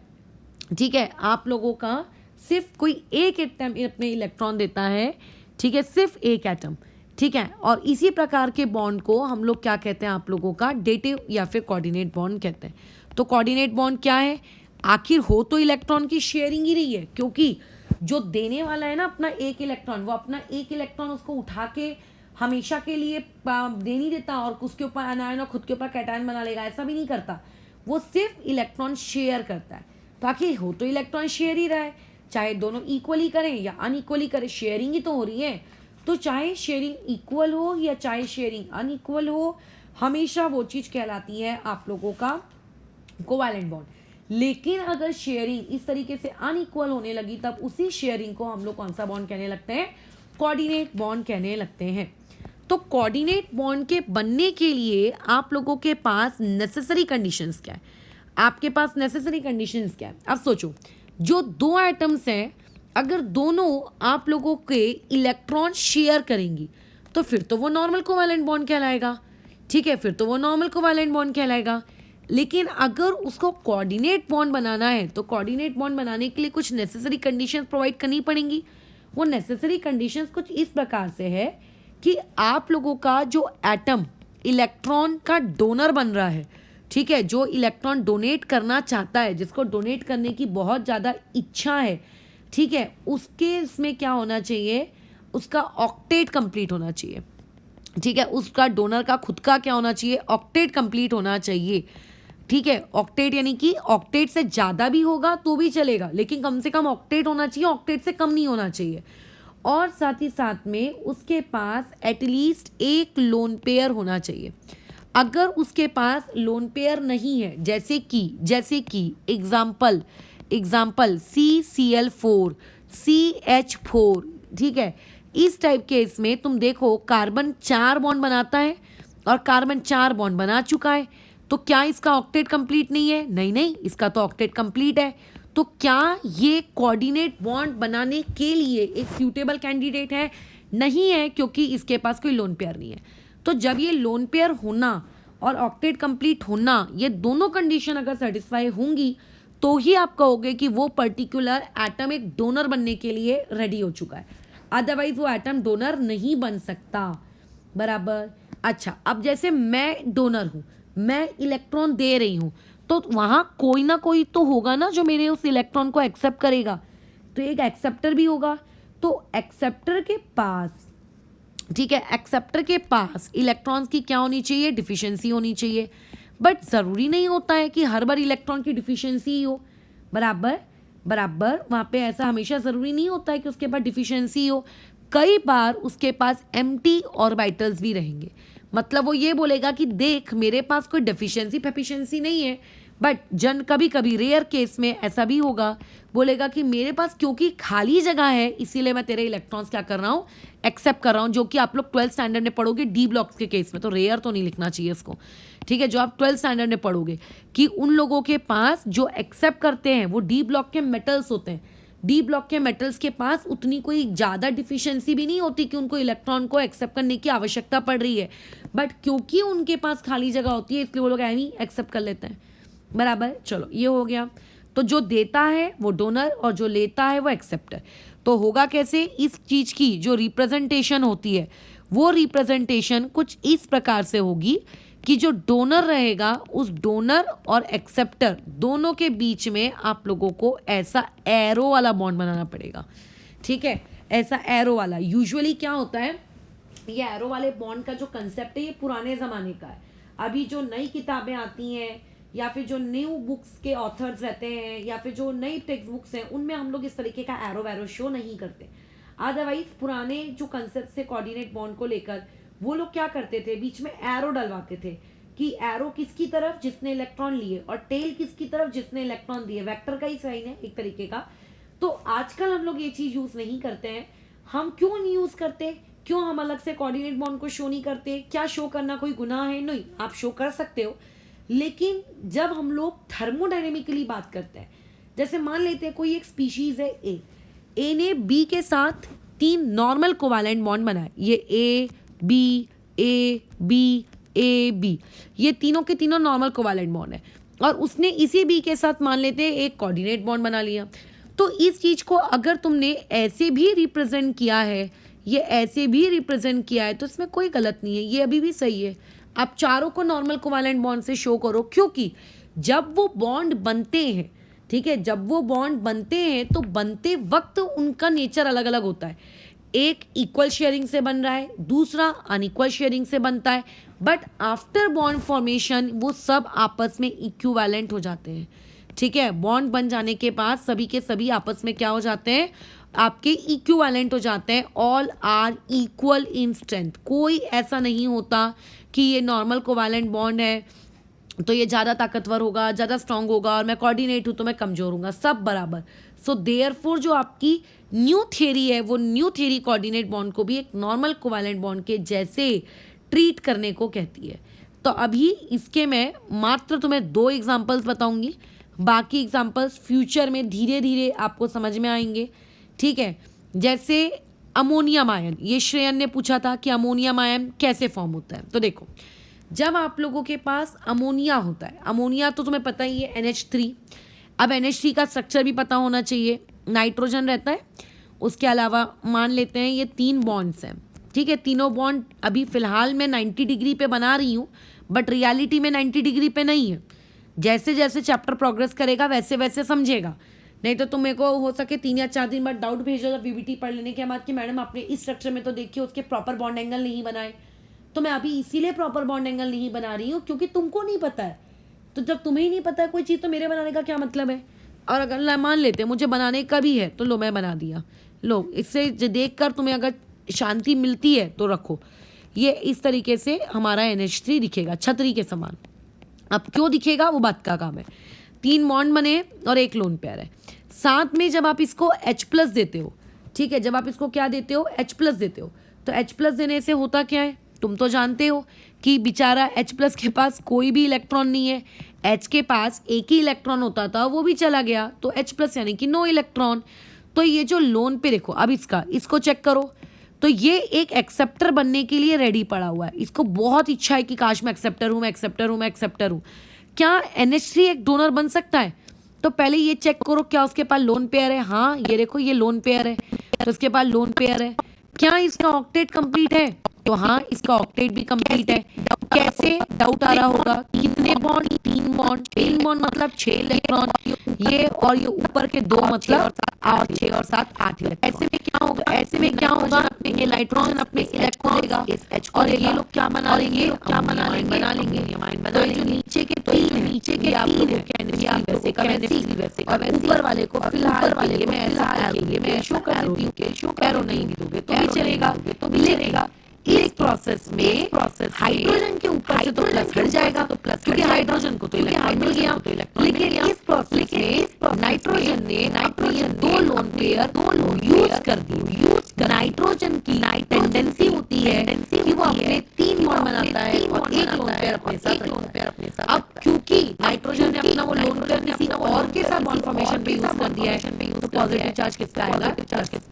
Speaker 1: ठीक है, आप लोगों का सिर्फ कोई एक एटम अपने इलेक्ट्रॉन देता है, ठीक है, सिर्फ एक एटम, ठीक है। और इसी प्रकार के बॉन्ड को हम लोग क्या कहते हैं, आप लोगों का डेटिव या फिर कोऑर्डिनेट बॉन्ड कहते हैं। तो कोऑर्डिनेट बॉन्ड क्या है, आखिर हो तो इलेक्ट्रॉन की शेयरिंग ही रही है, क्योंकि जो देने वाला है ना अपना एक इलेक्ट्रॉन, वो अपना एक इलेक्ट्रॉन उसको उठा के हमेशा के लिए दे नहीं देता और उसके ऊपर एनायन और खुद के ऊपर कैटायन बना लेगा, ऐसा भी नहीं करता। वो सिर्फ इलेक्ट्रॉन शेयर करता है। तो आखिर हो तो इलेक्ट्रॉन शेयर ही रहा है, चाहे दोनों इक्वली करें या अनइक्वली करें, शेयरिंग ही तो हो रही है। तो चाहे शेयरिंग इक्वल हो या चाहे शेयरिंग अनइक्वल हो, हमेशा वो चीज़ कहलाती है आप लोगों का कोवैलेंट बॉन्ड। लेकिन अगर शेयरिंग इस तरीके से अनइक्वल होने लगी, तब उसी शेयरिंग को हम लोग कौन सा बॉन्ड कहने लगते हैं, कोऑर्डिनेट बॉन्ड कहने लगते हैं। तो कोऑर्डिनेट बॉन्ड के बनने के लिए आप लोगों के पास नेसेसरी कंडीशंस क्या है, आपके पास नेसेसरी कंडीशंस क्या है। अब सोचो, जो दो एटम्स हैं, अगर दोनों आप लोगों के इलेक्ट्रॉन शेयर करेंगी, तो फिर तो वो नॉर्मल कोवैलेंट बॉन्ड कहलाएगा, ठीक है, फिर तो वो नॉर्मल कोवैलेंट बॉन्ड कहलाएगा। लेकिन अगर उसको कोऑर्डिनेट बॉन्ड बनाना है, तो कोऑर्डिनेट बॉन्ड बनाने के लिए कुछ नेसेसरी कंडीशंस प्रोवाइड करनी पड़ेंगी। वो नेसेसरी कंडीशंस कुछ इस प्रकार से है कि आप लोगों का जो एटम इलेक्ट्रॉन का डोनर बन रहा है, ठीक है, जो इलेक्ट्रॉन डोनेट करना चाहता है, जिसको डोनेट करने की बहुत ज़्यादा इच्छा है, ठीक है, उसके इसमें क्या होना चाहिए, उसका ऑक्टेट कंप्लीट होना चाहिए, ठीक है, उसका डोनर का खुद का क्या होना चाहिए, ऑक्टेट कंप्लीट होना चाहिए, ठीक है। ऑक्टेट यानी कि ऑक्टेट से ज़्यादा भी होगा तो भी चलेगा, लेकिन कम से कम ऑक्टेट होना चाहिए, ऑक्टेट से कम नहीं होना चाहिए। और साथ ही साथ में उसके पास एटलीस्ट एक लोन पेयर होना चाहिए। अगर उसके पास लोन पेयर नहीं है, जैसे कि एग्जाम्पल CCl4, CH4, ठीक है, इस टाइप के इसमें तुम देखो कार्बन 4 बॉन्ड बनाता है और कार्बन 4 बॉन्ड बना चुका है, तो क्या इसका ऑक्टेट कंप्लीट नहीं है? नहीं नहीं, इसका तो ऑक्टेट कंप्लीट है। तो क्या ये कोऑर्डिनेट बॉन्ड बनाने के लिए एक सूटेबल कैंडिडेट है? नहीं है, क्योंकि इसके पास कोई लोन पेयर नहीं है। तो जब ये लोन पेयर होना और ऑक्टेट कंप्लीट होना, ये दोनों कंडीशन अगर सेटिस्फाई होंगी तो ही आप कहोगे कि वो पर्टिकुलर एटम एक डोनर बनने के लिए रेडी हो चुका है, अदरवाइज वो एटम डोनर नहीं बन सकता। बराबर। अच्छा, अब जैसे मैं डोनर हूँ, मैं इलेक्ट्रॉन दे रही हूँ, तो वहाँ कोई ना कोई तो होगा ना जो मेरे उस इलेक्ट्रॉन को एक्सेप्ट करेगा, तो एक एक्सेप्टर भी होगा। तो एक्सेप्टर के पास, ठीक है, एक्सेप्टर के पास इलेक्ट्रॉन्स की क्या होनी चाहिए? डिफिशिएंसी होनी चाहिए। बट ज़रूरी नहीं होता है कि हर बार इलेक्ट्रॉन की डिफिशिएंसी ही हो। बराबर बराबर, वहाँ पे ऐसा हमेशा ज़रूरी नहीं होता है कि उसके पास डिफिशिएंसी हो। कई बार उसके पास एम्प्टी ऑर्बिटल्स भी रहेंगे, मतलब वो ये बोलेगा कि देख मेरे पास कोई डेफिशिएंसी फेफिशिएंसी नहीं है, बट कभी कभी रेयर केस में ऐसा भी होगा, बोलेगा कि मेरे पास क्योंकि खाली जगह है इसीलिए मैं तेरे इलेक्ट्रॉन्स क्या कर रहा हूँ? एक्सेप्ट कर रहा हूँ, जो कि आप लोग 12th स्टैंडर्ड में पढ़ोगे डी ब्लॉक्स के केस में। तो रेयर तो नहीं लिखना चाहिए इसको, ठीक है, जो आप 12th स्टैंडर्ड में पढ़ोगे कि उन लोगों के पास जो एक्सेप्ट करते हैं वो डी ब्लॉक के मेटल्स होते हैं। डी ब्लॉक के मेटल्स के पास उतनी कोई ज़्यादा डिफिशिएंसी भी नहीं होती कि उनको इलेक्ट्रॉन को एक्सेप्ट करने की आवश्यकता पड़ रही है, बट क्योंकि उनके पास खाली जगह होती है इसलिए वो लोग एनी एक्सेप्ट कर लेते हैं। बराबर, चलो ये हो गया। तो जो देता है वो डोनर और जो लेता है वो एक्सेप्टर। तो होगा कैसे? इस चीज़ की जो रिप्रेजेंटेशन होती है वो रिप्रेजेंटेशन कुछ इस प्रकार से होगी कि जो डोनर रहेगा उस डोनर और एक्सेप्टर दोनों के बीच में आप लोगों को ऐसा एरो वाला बॉन्ड बनाना पड़ेगा, ठीक है, ऐसा एरो वाला। यूजुअली क्या होता है, ये एरो वाले बॉन्ड का जो कंसेप्ट है ये पुराने ज़माने का है। अभी जो नई किताबें आती हैं या फिर जो न्यू बुक्स के ऑथर्स रहते हैं या फिर जो नई टेक्स्ट बुक्स हैं उनमें हम लोग इस तरीके का एरो वैरो शो नहीं करते। अदरवाइज पुराने जो कंसेप्ट से कोऑर्डिनेट बॉन्ड को लेकर वो लोग क्या करते थे, बीच में एरो डलवाते थे कि एरो किसकी तरफ जिसने इलेक्ट्रॉन लिए और टेल किसकी तरफ जिसने इलेक्ट्रॉन दिए। वेक्टर का ही साइन है एक तरीके का। तो आजकल हम लोग ये चीज़ यूज़ नहीं करते हैं। हम क्यों नहीं यूज़ करते? क्यों हम अलग से कोऑर्डिनेट बॉन्ड को शो नहीं करते? क्या शो करना कोई गुनाह है? नहीं, आप शो कर सकते हो, लेकिन जब हम लोग थर्मोडायनेमिकली बात करते हैं, जैसे मान लेते हैं कोई एक स्पीशीज है ए ने बी के साथ 3 नॉर्मल कोवैलेंट बॉन्ड बनाए, ये ए बी ए बी, ये तीनों के तीनों नॉर्मल कोवैलेंट बॉन्ड है, और उसने इसी बी के साथ मान लेते हैं एक कोऑर्डिनेट बॉन्ड बना लिया। तो इस चीज़ को अगर तुमने ऐसे भी रिप्रेजेंट किया है, ये ऐसे भी रिप्रेजेंट किया है, तो इसमें कोई गलत नहीं है, ये अभी भी सही है। आप चारों को नॉर्मल कोवैलेंट बॉन्ड से शो करो, क्योंकि जब वो बॉन्ड बनते हैं, ठीक है, जब वो बॉन्ड बनते हैं तो बनते वक्त उनका नेचर अलग अलग होता है। एक इक्वल शेयरिंग से बन रहा है, दूसरा अनइक्वल शेयरिंग से बनता है, बट आफ्टर बॉन्ड फॉर्मेशन वो सब आपस में इक्विवेलेंट हो जाते हैं, ठीक है। बॉन्ड बन जाने के बाद सभी के सभी आपस में क्या हो जाते हैं? आपके इक्विवेलेंट हो जाते हैं। All are equal in strength. कोई ऐसा नहीं होता कि ये नॉर्मल कोवैलेंट बॉन्ड है तो ये ज़्यादा ताकतवर होगा, ज़्यादा स्ट्रांग होगा, और मैं कोऑर्डिनेट हूँ तो मैं कमज़ोर हूँगा, सब बराबर। सो देयरफॉर जो आपकी न्यू थियरी है वो न्यू थियरी कोऑर्डिनेट बॉन्ड को भी एक नॉर्मल कोवैलेंट बॉन्ड के जैसे ट्रीट करने को कहती है। तो अभी इसके मैं मात्र तुम्हें 2 एग्जाम्पल्स बताऊंगी, बाकी एग्जाम्पल्स फ्यूचर में धीरे धीरे आपको समझ में आएंगे, ठीक है। जैसे अमोनियम आयन, ये श्रेयन ने पूछा था कि अमोनियम आयन कैसे फॉर्म होता है। तो देखो, जब आप लोगों के पास अमोनिया होता है, अमोनिया तो तुम्हें पता ही है NH3। अब NH3 का स्ट्रक्चर भी पता होना चाहिए। नाइट्रोजन रहता है, उसके अलावा मान लेते हैं ये 3 बॉन्ड्स हैं, ठीक है। तीनों बॉन्ड अभी फ़िलहाल मैं 90 डिग्री पे बना रही हूँ, बट रियलिटी में 90 डिग्री पे नहीं है। जैसे जैसे चैप्टर प्रोग्रेस करेगा वैसे वैसे समझेगा, नहीं तो तुम मेरे को हो सके 3 या 4 दिन बाद डाउट भेजो जब VBT पढ़ लेने के बाद कि मैडम आपने इस स्ट्रक्चर में तो देखिए उसके प्रॉपर बॉन्ड एंगल नहीं बनाए। तो मैं अभी इसीलिए प्रॉपर बॉन्ड एंगल नहीं बना रही हूँ क्योंकि तुमको नहीं पता है। तो जब तुम्हें ही नहीं पता है कोई चीज़ तो मेरे बनाने का क्या मतलब है? और अगर मान लेते मुझे बनाने का भी है तो लो मैं बना दिया, लो इससे देख कर तुम्हें अगर शांति मिलती है तो रखो। ये इस तरीके से हमारा NH3 दिखेगा छतरी के समान। अब क्यों दिखेगा वो बात का काम है। 3 बॉन्ड बने और एक लोन पेयर है। साथ में जब आप इसको H+ देते हो ठीक है, जब आप इसको क्या देते हो, H प्लस देते हो, तो H प्लस देने से होता क्या है, तुम तो जानते हो कि बेचारा H प्लस के पास कोई भी इलेक्ट्रॉन नहीं है, H के पास एक ही इलेक्ट्रॉन होता था, वो भी चला गया, तो H प्लस यानी कि नो इलेक्ट्रॉन। तो ये जो लोन पे देखो, अब इसको चेक करो, तो ये एक एक्सेप्टर बनने के लिए रेडी पड़ा हुआ है, इसको बहुत इच्छा है कि काश मैं एक्सेप्टर हूँ, मैं एक्सेप्टर हूँ, मैं एक्सेप्टर हूँ। क्या NH3 एक डोनर बन सकता है? तो पहले ये चेक करो क्या उसके पास लोन पेयर है। हाँ, ये देखो ये लोन पेयर है, तो उसके पास लोन पेयर है। क्या इसका ऑक्टेट कंप्लीट है? तो हाँ, इसका ऑक्टेट भी कंप्लीट है। कैसे? डाउट आ रहा होगा, कितने बॉन्ड? 3 बॉन्ड। 3 बॉन्ड मतलब 6 इलेक्ट्रॉन, ये और ये ऊपर के 2 मतलब 8, 6 और 7 8 इलेक्ट्रॉन। ऐसे में क्या होगा, ये नाइट्रोजन अपने इलेक्ट्रॉन लेगा और ये लोग क्या बना लेंगे, तो ये जो नीचे के आप लोगों के वैसे और ऊपर वाले को फिलहाल वाले में ऐसा शो कर देती हूँ, एरो नहीं भी दोगे तो भी चलेगा। इस प्रोसेस में हाइड्रोजन के ऊपर से तो प्लस हट जाएगा, तो प्लस क्योंकि हाइड्रोजन को तो इलेक्ट्रॉन मिल गया, लेकिन इस प्रोसेस में नाइट्रोजन ने दो लोन पेयर यूज कर दी। नाइट्रोजन की टेंडेंसी होती है कि वो अपने 3 बॉन्ड बनाता है और एक लोन पेयर अपने साथ। अब क्योंकि नाइट्रोजन ने अपना वो लोन पेयर किसी और के साथ बॉन्ड फॉर्मेशन पे यूज कर दिया है, तो पॉजिटिव चार्ज किसका आएगा,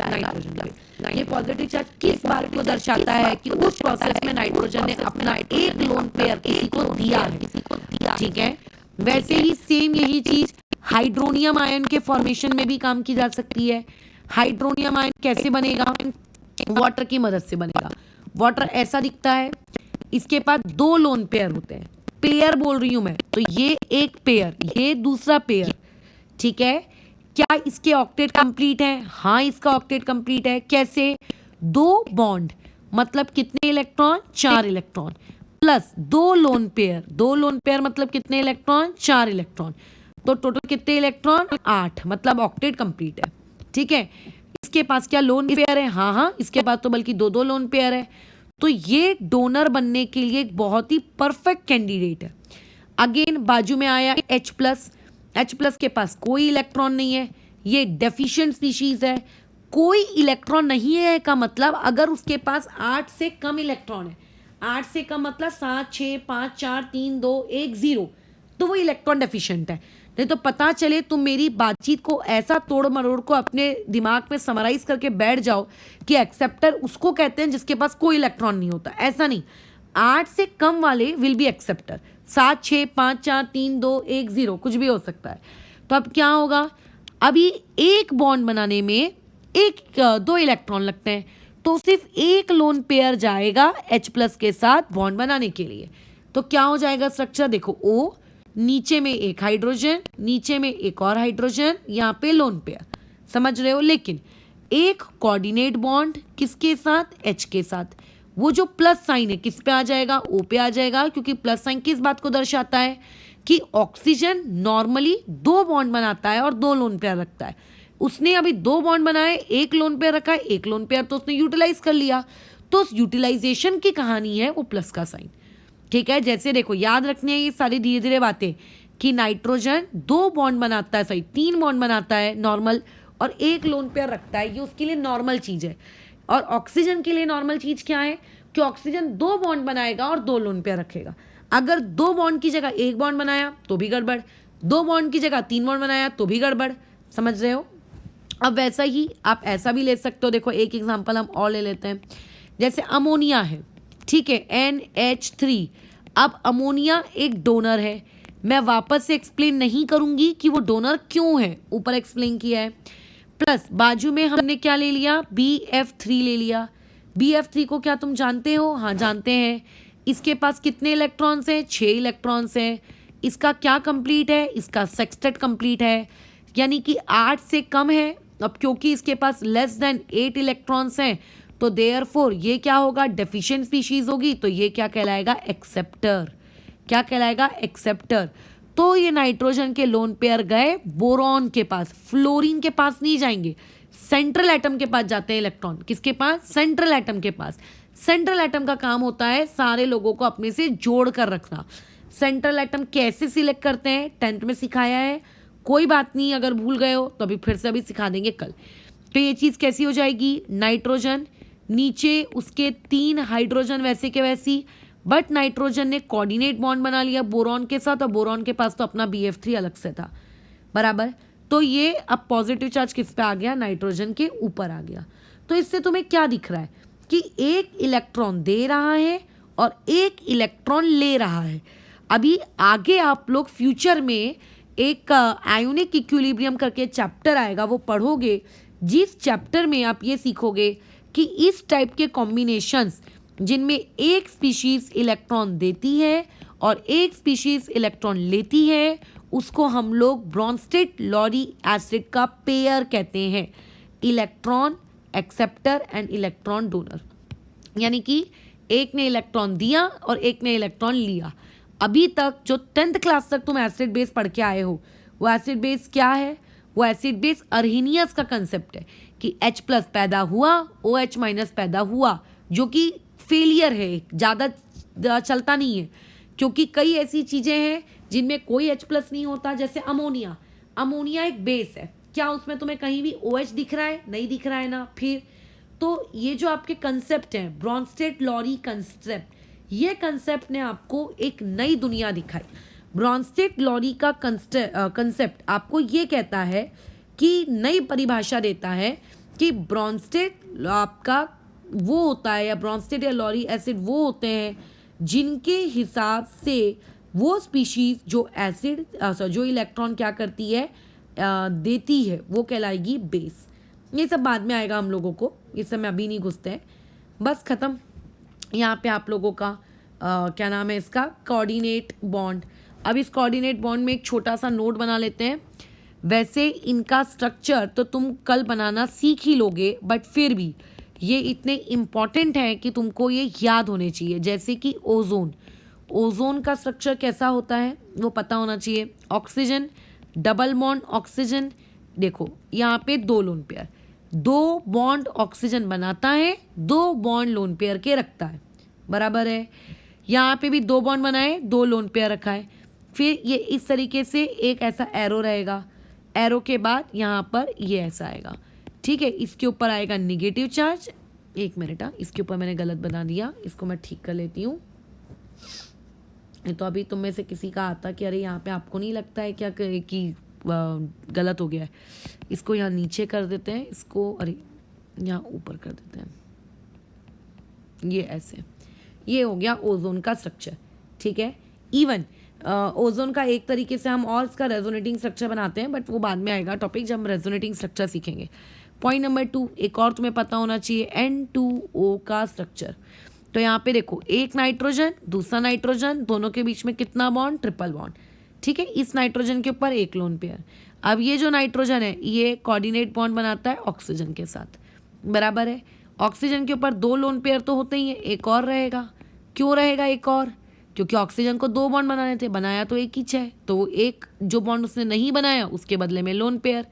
Speaker 1: नाइट्रोजन का। ये पॉजिटिव चार्ज किस बात को दर्शाता है कि उस प्रोसेस में नाइट्रोजन ने अपना एक लोन पेयर किसी को दिया है। ठीक है, वैसे ही सेम यही चीज हाइड्रोनियम आयन के फॉर्मेशन में भी काम की जा सकती है। हाइड्रोनियम आयन कैसे बनेगा? वाटर की मदद से बनेगा। वाटर ऐसा दिखता है, इसके पास 2 लोन पेयर होते हैं, पेयर बोल रही हूं मैं, तो ये एक पेयर, ये दूसरा पेयर। ठीक है, क्या इसके ऑक्टेट कंप्लीट है? हाँ, इसका ऑक्टेट कंप्लीट है। कैसे? 2 बॉन्ड मतलब कितने electron? 4 electron plus 2 lone pair मतलब कितने इलेक्ट्रॉन? 4 इलेक्ट्रॉन, तो टोटल कितने इलेक्ट्रॉन? 8, मतलब ऑक्टेट कंप्लीट है। ठीक है, इसके पास क्या लोन पेयर है? हाँ, इसके पास तो बल्कि 2 लोन पेयर है, तो ये डोनर बनने के लिए एक बहुत ही परफेक्ट कैंडिडेट है। अगेन बाजू में आया H प्लस के पास कोई इलेक्ट्रॉन नहीं है, ये डेफिशिएंट स्पीशीज है। कोई इलेक्ट्रॉन नहीं है का मतलब अगर उसके पास 8 से कम इलेक्ट्रॉन है, 8 से कम मतलब 7, 6, 5, 4, 3, 2, 1, 0, तो वो इलेक्ट्रॉन डेफिशिएंट है। नहीं तो पता चले तुम मेरी बातचीत को ऐसा तोड़ मरोड़ को अपने दिमाग में समराइज करके बैठ जाओ कि एक्सेप्टर उसको कहते हैं जिसके पास कोई इलेक्ट्रॉन नहीं होता। ऐसा नहीं, 8 से कम वाले विल बी एक्सेप्टर। 7, 6, 5, 4, 3, 2, 1, 0 कुछ भी हो सकता है। तो अब क्या होगा, अभी एक बॉन्ड बनाने में 2 इलेक्ट्रॉन लगते हैं, तो सिर्फ एक लोन पेयर जाएगा H प्लस के साथ बॉन्ड बनाने के लिए। तो क्या हो जाएगा स्ट्रक्चर? देखो, O, नीचे में एक हाइड्रोजन, नीचे में एक और हाइड्रोजन, यहाँ पे लोन पेयर, समझ रहे हो। लेकिन एक कोऑर्डिनेट बॉन्ड किसके साथ? H के साथ। वो जो प्लस साइन है किस पे आ जाएगा? O पे आ जाएगा, क्योंकि प्लस साइन किस बात को दर्शाता है कि ऑक्सीजन नॉर्मली 2 बॉन्ड बनाता है और 2 लोन पेयर रखता है। उसने अभी 2 बॉन्ड बनाए, 1 लोन पेयर रखा है, 1 लोन पेयर तो उसने यूटिलाइज कर लिया, तो उस यूटिलाइजेशन की कहानी है वो प्लस का साइन। ठीक है, जैसे देखो याद रखनी है ये सारी धीरे धीरे बातें कि नाइट्रोजन 2 बॉन्ड बनाता है, 3 बॉन्ड बनाता है नॉर्मल, और 1 लोन पेयर रखता है, ये उसके लिए नॉर्मल चीज है। और ऑक्सीजन के लिए नॉर्मल चीज क्या है कि ऑक्सीजन 2 बॉन्ड बनाएगा और 2 लोन पेयर रखेगा। अगर 2 बॉन्ड की जगह 1 बॉन्ड बनाया तो भी गड़बड़, 2 बॉन्ड की जगह 3 बॉन्ड बनाया तो भी गड़बड़, समझ रहे हो। अब वैसा ही आप ऐसा भी ले सकते हो। देखो एक एग्जांपल हम और ले लेते हैं, जैसे अमोनिया है, ठीक है, NH3। अब अमोनिया एक डोनर है, मैं वापस से एक्सप्लेन नहीं करूंगी कि वो डोनर क्यों है, ऊपर एक्सप्लेन किया है। प्लस बाजू में हमने क्या ले लिया? BF3 ले लिया। BF3 को क्या तुम जानते हो? हाँ जानते हैं। इसके पास कितने इलेक्ट्रॉन्स हैं? 6 इलेक्ट्रॉन्स हैं। इसका क्या कंप्लीट है? इसका सेक्सटेट कंप्लीट है, यानी कि 8 से कम है। अब क्योंकि इसके पास लेस देन 8 इलेक्ट्रॉन्स हैं, तो देयरफॉर ये क्या होगा? डेफिशिएंट स्पीशीज होगी, तो ये क्या कहलाएगा? एक्सेप्टर। क्या कहलाएगा? एक्सेप्टर। तो ये नाइट्रोजन के लोन पेयर गए बोरॉन के पास, फ्लोरीन के पास नहीं जाएंगे, सेंट्रल एटम के पास जाते हैं इलेक्ट्रॉन। किसके पास? सेंट्रल एटम के पास। सेंट्रल एटम का काम होता है सारे लोगों को अपने से जोड़ कर रखना। सेंट्रल एटम कैसे सिलेक्ट करते हैं 10th में सिखाया है, कोई बात नहीं, अगर भूल गए हो तो अभी फिर से अभी सिखा देंगे कल। तो ये चीज़ कैसी हो जाएगी, नाइट्रोजन, नीचे उसके 3 हाइड्रोजन वैसे के वैसी, बट नाइट्रोजन ने कोऑर्डिनेट बॉन्ड बना लिया बोरॉन के साथ, और बोरॉन के पास तो अपना BF3 अलग से था, बराबर। तो ये अब पॉजिटिव चार्ज किस पे आ गया, नाइट्रोजन के ऊपर आ गया। तो इससे तुम्हें क्या दिख रहा है कि एक इलेक्ट्रॉन दे रहा है और एक इलेक्ट्रॉन ले रहा है। अभी आगे आप लोग फ्यूचर में एक आयोनिक इक्विलिब्रियम करके चैप्टर आएगा, वो पढ़ोगे, जिस चैप्टर में आप ये सीखोगे कि इस टाइप के कॉम्बिनेशंस जिनमें एक स्पीशीज इलेक्ट्रॉन देती है और एक स्पीशीज इलेक्ट्रॉन लेती है, उसको हम लोग ब्रॉन्स्टेड-लॉरी एसिड का पेयर कहते हैं, electron acceptor and electron donor. यानी कि एक ने इलेक्ट्रॉन दिया और एक ने इलेक्ट्रॉन लिया। अभी तक जो 10th क्लास तक तुम एसिड बेस पढ़ के आए हो, वो एसिड बेस क्या है, वो एसिड बेस अर्हीनियस का कंसेप्ट है कि H+ पैदा हुआ, OH- पैदा हुआ, जो कि फेलियर है, ज़्यादा चलता नहीं है, क्योंकि कई ऐसी चीज़ें हैं जिनमें कोई H+ नहीं होता, जैसे अमोनिया। अमोनिया एक बेस है, क्या उसमें तुम्हें कहीं भी OH दिख रहा है, नहीं दिख रहा है ना। फिर तो ये जो आपके कंसेप्ट हैं, ब्रॉन्स्टेड-लॉरी कंसेप्ट, ये कंसेप्ट ने आपको एक नई दुनिया दिखाई। ब्रॉन्स्टेड-लॉरी का कंसेप्ट आपको ये कहता है कि नई परिभाषा देता है कि ब्रॉन्स्टेड आपका वो होता है, या ब्रॉन्स्टेड या लॉरी एसिड वो होते हैं जिनके हिसाब से वो स्पीशीज जो एसिड जो इलेक्ट्रॉन क्या करती है, देती है, वो कहलाएगी बेस। ये सब बाद में आएगा हम लोगों को, इस समय अभी नहीं घुसते हैं, बस ख़त्म। यहाँ पे आप लोगों का क्या नाम है इसका, कोऑर्डिनेट बॉन्ड। अब इस कोऑर्डिनेट बॉन्ड में एक छोटा सा नोट बना लेते हैं। वैसे इनका स्ट्रक्चर तो तुम कल बनाना सीख ही लोगे, बट फिर भी ये इतने इम्पॉर्टेंट हैं कि तुमको ये याद होने चाहिए। जैसे कि ओजोन का स्ट्रक्चर कैसा होता है वो पता होना चाहिए। ऑक्सीजन, डबल बॉन्ड ऑक्सीजन, देखो यहाँ पे 2 लोन पेयर, 2 बॉन्ड ऑक्सीजन बनाता है, 2 बॉन्ड लोन पेयर के रखता है, बराबर है। यहाँ पे भी 2 बॉन्ड बनाए, 2 लोन पेयर रखा है। फिर ये इस तरीके से एक ऐसा एरो रहेगा, एरो के बाद यहाँ पर ये ऐसा आएगा, ठीक है। इसके ऊपर आएगा निगेटिव चार्ज। एक मिनट, इसके ऊपर मैंने गलत बना दिया, इसको मैं ठीक कर लेती हूँ। तो अभी तुम में से किसी का आता कि अरे यहाँ पे आपको नहीं लगता है क्या कि गलत हो गया है, इसको यहाँ नीचे कर देते हैं, इसको अरे यहाँ ऊपर कर देते हैं, ये ऐसे, ये हो गया ओजोन का स्ट्रक्चर, ठीक है। इवन ओजोन का एक तरीके से हम और इसका रेजोनेटिंग स्ट्रक्चर बनाते हैं, बट वो बाद में आएगा टॉपिक जब हम रेजोनेटिंग स्ट्रक्चर सीखेंगे। पॉइंट नंबर 2, एक और तुम्हें पता होना चाहिए, N2O का स्ट्रक्चर। तो यहाँ पे देखो, एक नाइट्रोजन, दूसरा नाइट्रोजन, दोनों के बीच में कितना बॉन्ड, ट्रिपल बॉन्ड, ठीक है। इस नाइट्रोजन के ऊपर एक लोन पेयर। अब ये जो नाइट्रोजन है ये कोऑर्डिनेट बॉन्ड बनाता है ऑक्सीजन के साथ, बराबर है। ऑक्सीजन के ऊपर 2 लोन पेयर तो होते ही हैं, एक और रहेगा। क्यों रहेगा एक और, क्योंकि ऑक्सीजन को 2 बॉन्ड बनाने थे, बनाया तो एक ही है, तो एक जो बॉन्ड उसने नहीं बनाया उसके बदले में लोन पेयर।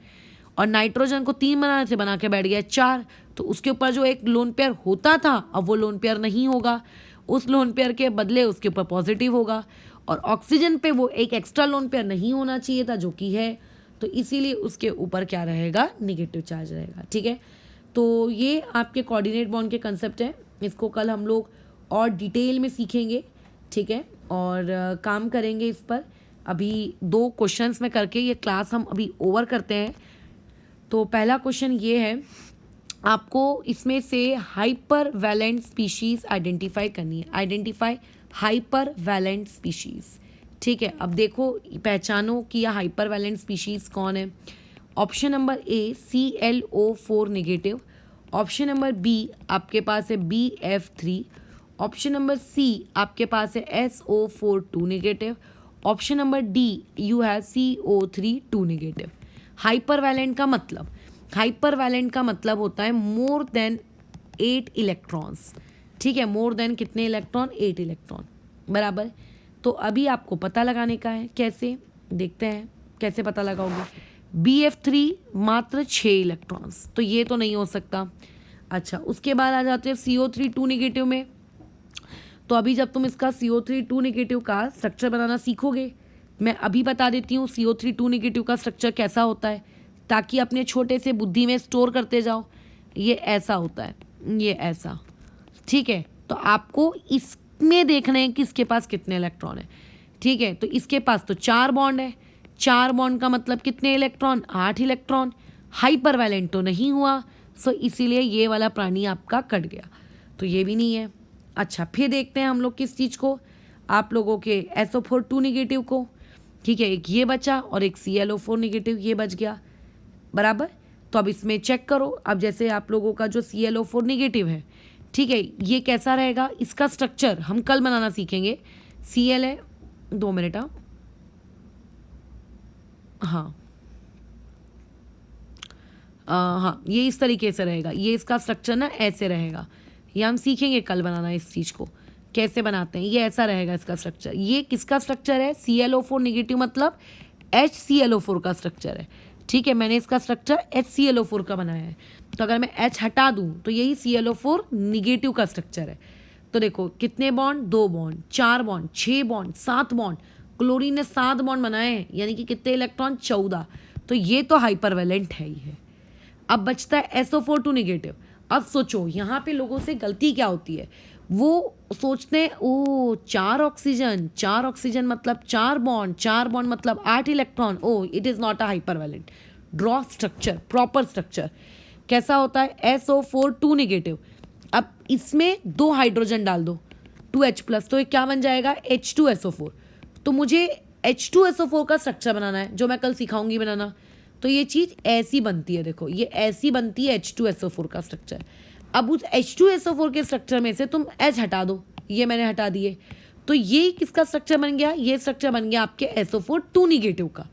Speaker 1: और नाइट्रोजन को 3 बनाने थे, बना के बैठ गया 4, तो उसके ऊपर जो एक लोन पेयर होता था अब वो लोन पेयर नहीं होगा, उस लोन पेयर के बदले उसके ऊपर पॉजिटिव होगा। और ऑक्सीजन पे वो एक एक्स्ट्रा लोन पेयर नहीं होना चाहिए था, जो कि है, तो इसीलिए उसके ऊपर क्या रहेगा, निगेटिव चार्ज रहेगा, ठीक है। तो ये आपके कोऑर्डिनेट बॉन्ड के कंसेप्ट हैं, इसको कल हम लोग और डिटेल में सीखेंगे, ठीक है, और काम करेंगे इस पर। अभी 2 क्वेश्चंस में करके ये क्लास हम अभी ओवर करते हैं। तो पहला क्वेश्चन ये है, आपको इसमें से हाइपर वैलेंट स्पीशीज़ आइडेंटिफाई करनी है, आइडेंटिफाई हाइपर वैलेंट स्पीशीज़, ठीक है। अब देखो, पहचानो कि यह हाइपर वैलेंट स्पीशीज़ कौन है। Option number A ClO4 negative, option number B आपके पास है BF3, ऑप्शन नंबर सी आपके पास है SO4 2 negative, option number D you have CO3 2 negative. Hyper valent का मतलब, हाइपर वैलेंट का मतलब होता है मोर देन 8 इलेक्ट्रॉन्स, ठीक है। मोर देन कितने इलेक्ट्रॉन, 8 इलेक्ट्रॉन, बराबर। तो अभी आपको पता लगाने का है, कैसे देखते हैं कैसे पता लगाओगे। BF3 मात्र 6 इलेक्ट्रॉन्स, तो ये तो नहीं हो सकता। अच्छा, उसके बाद आ जाते हैं CO3 2 नेगेटिव में। तो अभी जब तुम इसका CO3 2 नेगेटिव का स्ट्रक्चर बनाना सीखोगे, मैं अभी बता देती हूँ CO3 2 नेगेटिव का स्ट्रक्चर कैसा होता है। ताकि अपने छोटे से बुद्धि में स्टोर करते जाओ। ये ऐसा होता है, ये ऐसा, ठीक है। तो आपको इसमें देखना है कि इसके पास कितने इलेक्ट्रॉन है, ठीक है। तो इसके पास तो 4 बॉन्ड है, 4 बॉन्ड का मतलब कितने इलेक्ट्रॉन, 8 इलेक्ट्रॉन। हाइपरवैलेंट तो नहीं हुआ, सो इसीलिए ये वाला प्राणी आपका कट गया, तो ये भी नहीं है। अच्छा, फिर देखते हैं हम लोग किस चीज़ को, आप लोगों के SO4 2 निगेटिव को, ठीक है। एक ये बचा और एक ClO4 निगेटिव ये बच गया, बराबर। तो अब इसमें चेक करो, अब जैसे आप लोगों का जो ClO4 निगेटिव है, ठीक है, ये कैसा रहेगा, इसका स्ट्रक्चर हम कल बनाना सीखेंगे। Cl है, 2 मिनट, हाँ हाँ, ये इस तरीके से रहेगा, ये इसका स्ट्रक्चर ना ऐसे रहेगा, ये हम सीखेंगे कल बनाना इस चीज़ को कैसे बनाते हैं। ये ऐसा रहेगा इसका स्ट्रक्चर। ये किसका स्ट्रक्चर है, ClO4 निगेटिव मतलब HClO4 का स्ट्रक्चर है, ठीक है। मैंने इसका स्ट्रक्चर HClO4 का बनाया है, तो अगर मैं H हटा दूं तो यही ClO4 निगेटिव का स्ट्रक्चर है। तो देखो कितने bond, 2 bond, 4 bond, 6 bond, 7 bond, chlorine ने 7 बॉन्ड बनाए हैं, यानी कि कितने इलेक्ट्रॉन, 14। तो ये तो हाइपरवैलेंट है ही है। अब बचता है SO4 2 निगेटिव। अब सोचो यहाँ पे लोगों से गलती क्या होती है, वो सोचते हैं ओ 4 ऑक्सीजन, 4 ऑक्सीजन मतलब 4 बॉन्ड, 4 बॉन्ड मतलब 8 electron, oh it is not a hypervalent. Draw structure, proper structure कैसा होता है, SO4 2 निगेटिव। अब इसमें 2 हाइड्रोजन डाल दो, 2H+, तो ये क्या बन जाएगा, H2SO4। तो मुझे H2SO4 का स्ट्रक्चर बनाना है, जो मैं कल सिखाऊंगी बनाना। तो ये चीज़ ऐसी बनती है, देखो ये ऐसी बनती है H2SO4 का स्ट्रक्चर। अब उस H2SO4 के स्ट्रक्चर में से तुम H हटा दो, ये मैंने हटा दिए, तो ये किसका स्ट्रक्चर बन गया, ये स्ट्रक्चर बन गया आपके SO4 2 निगेटिव का,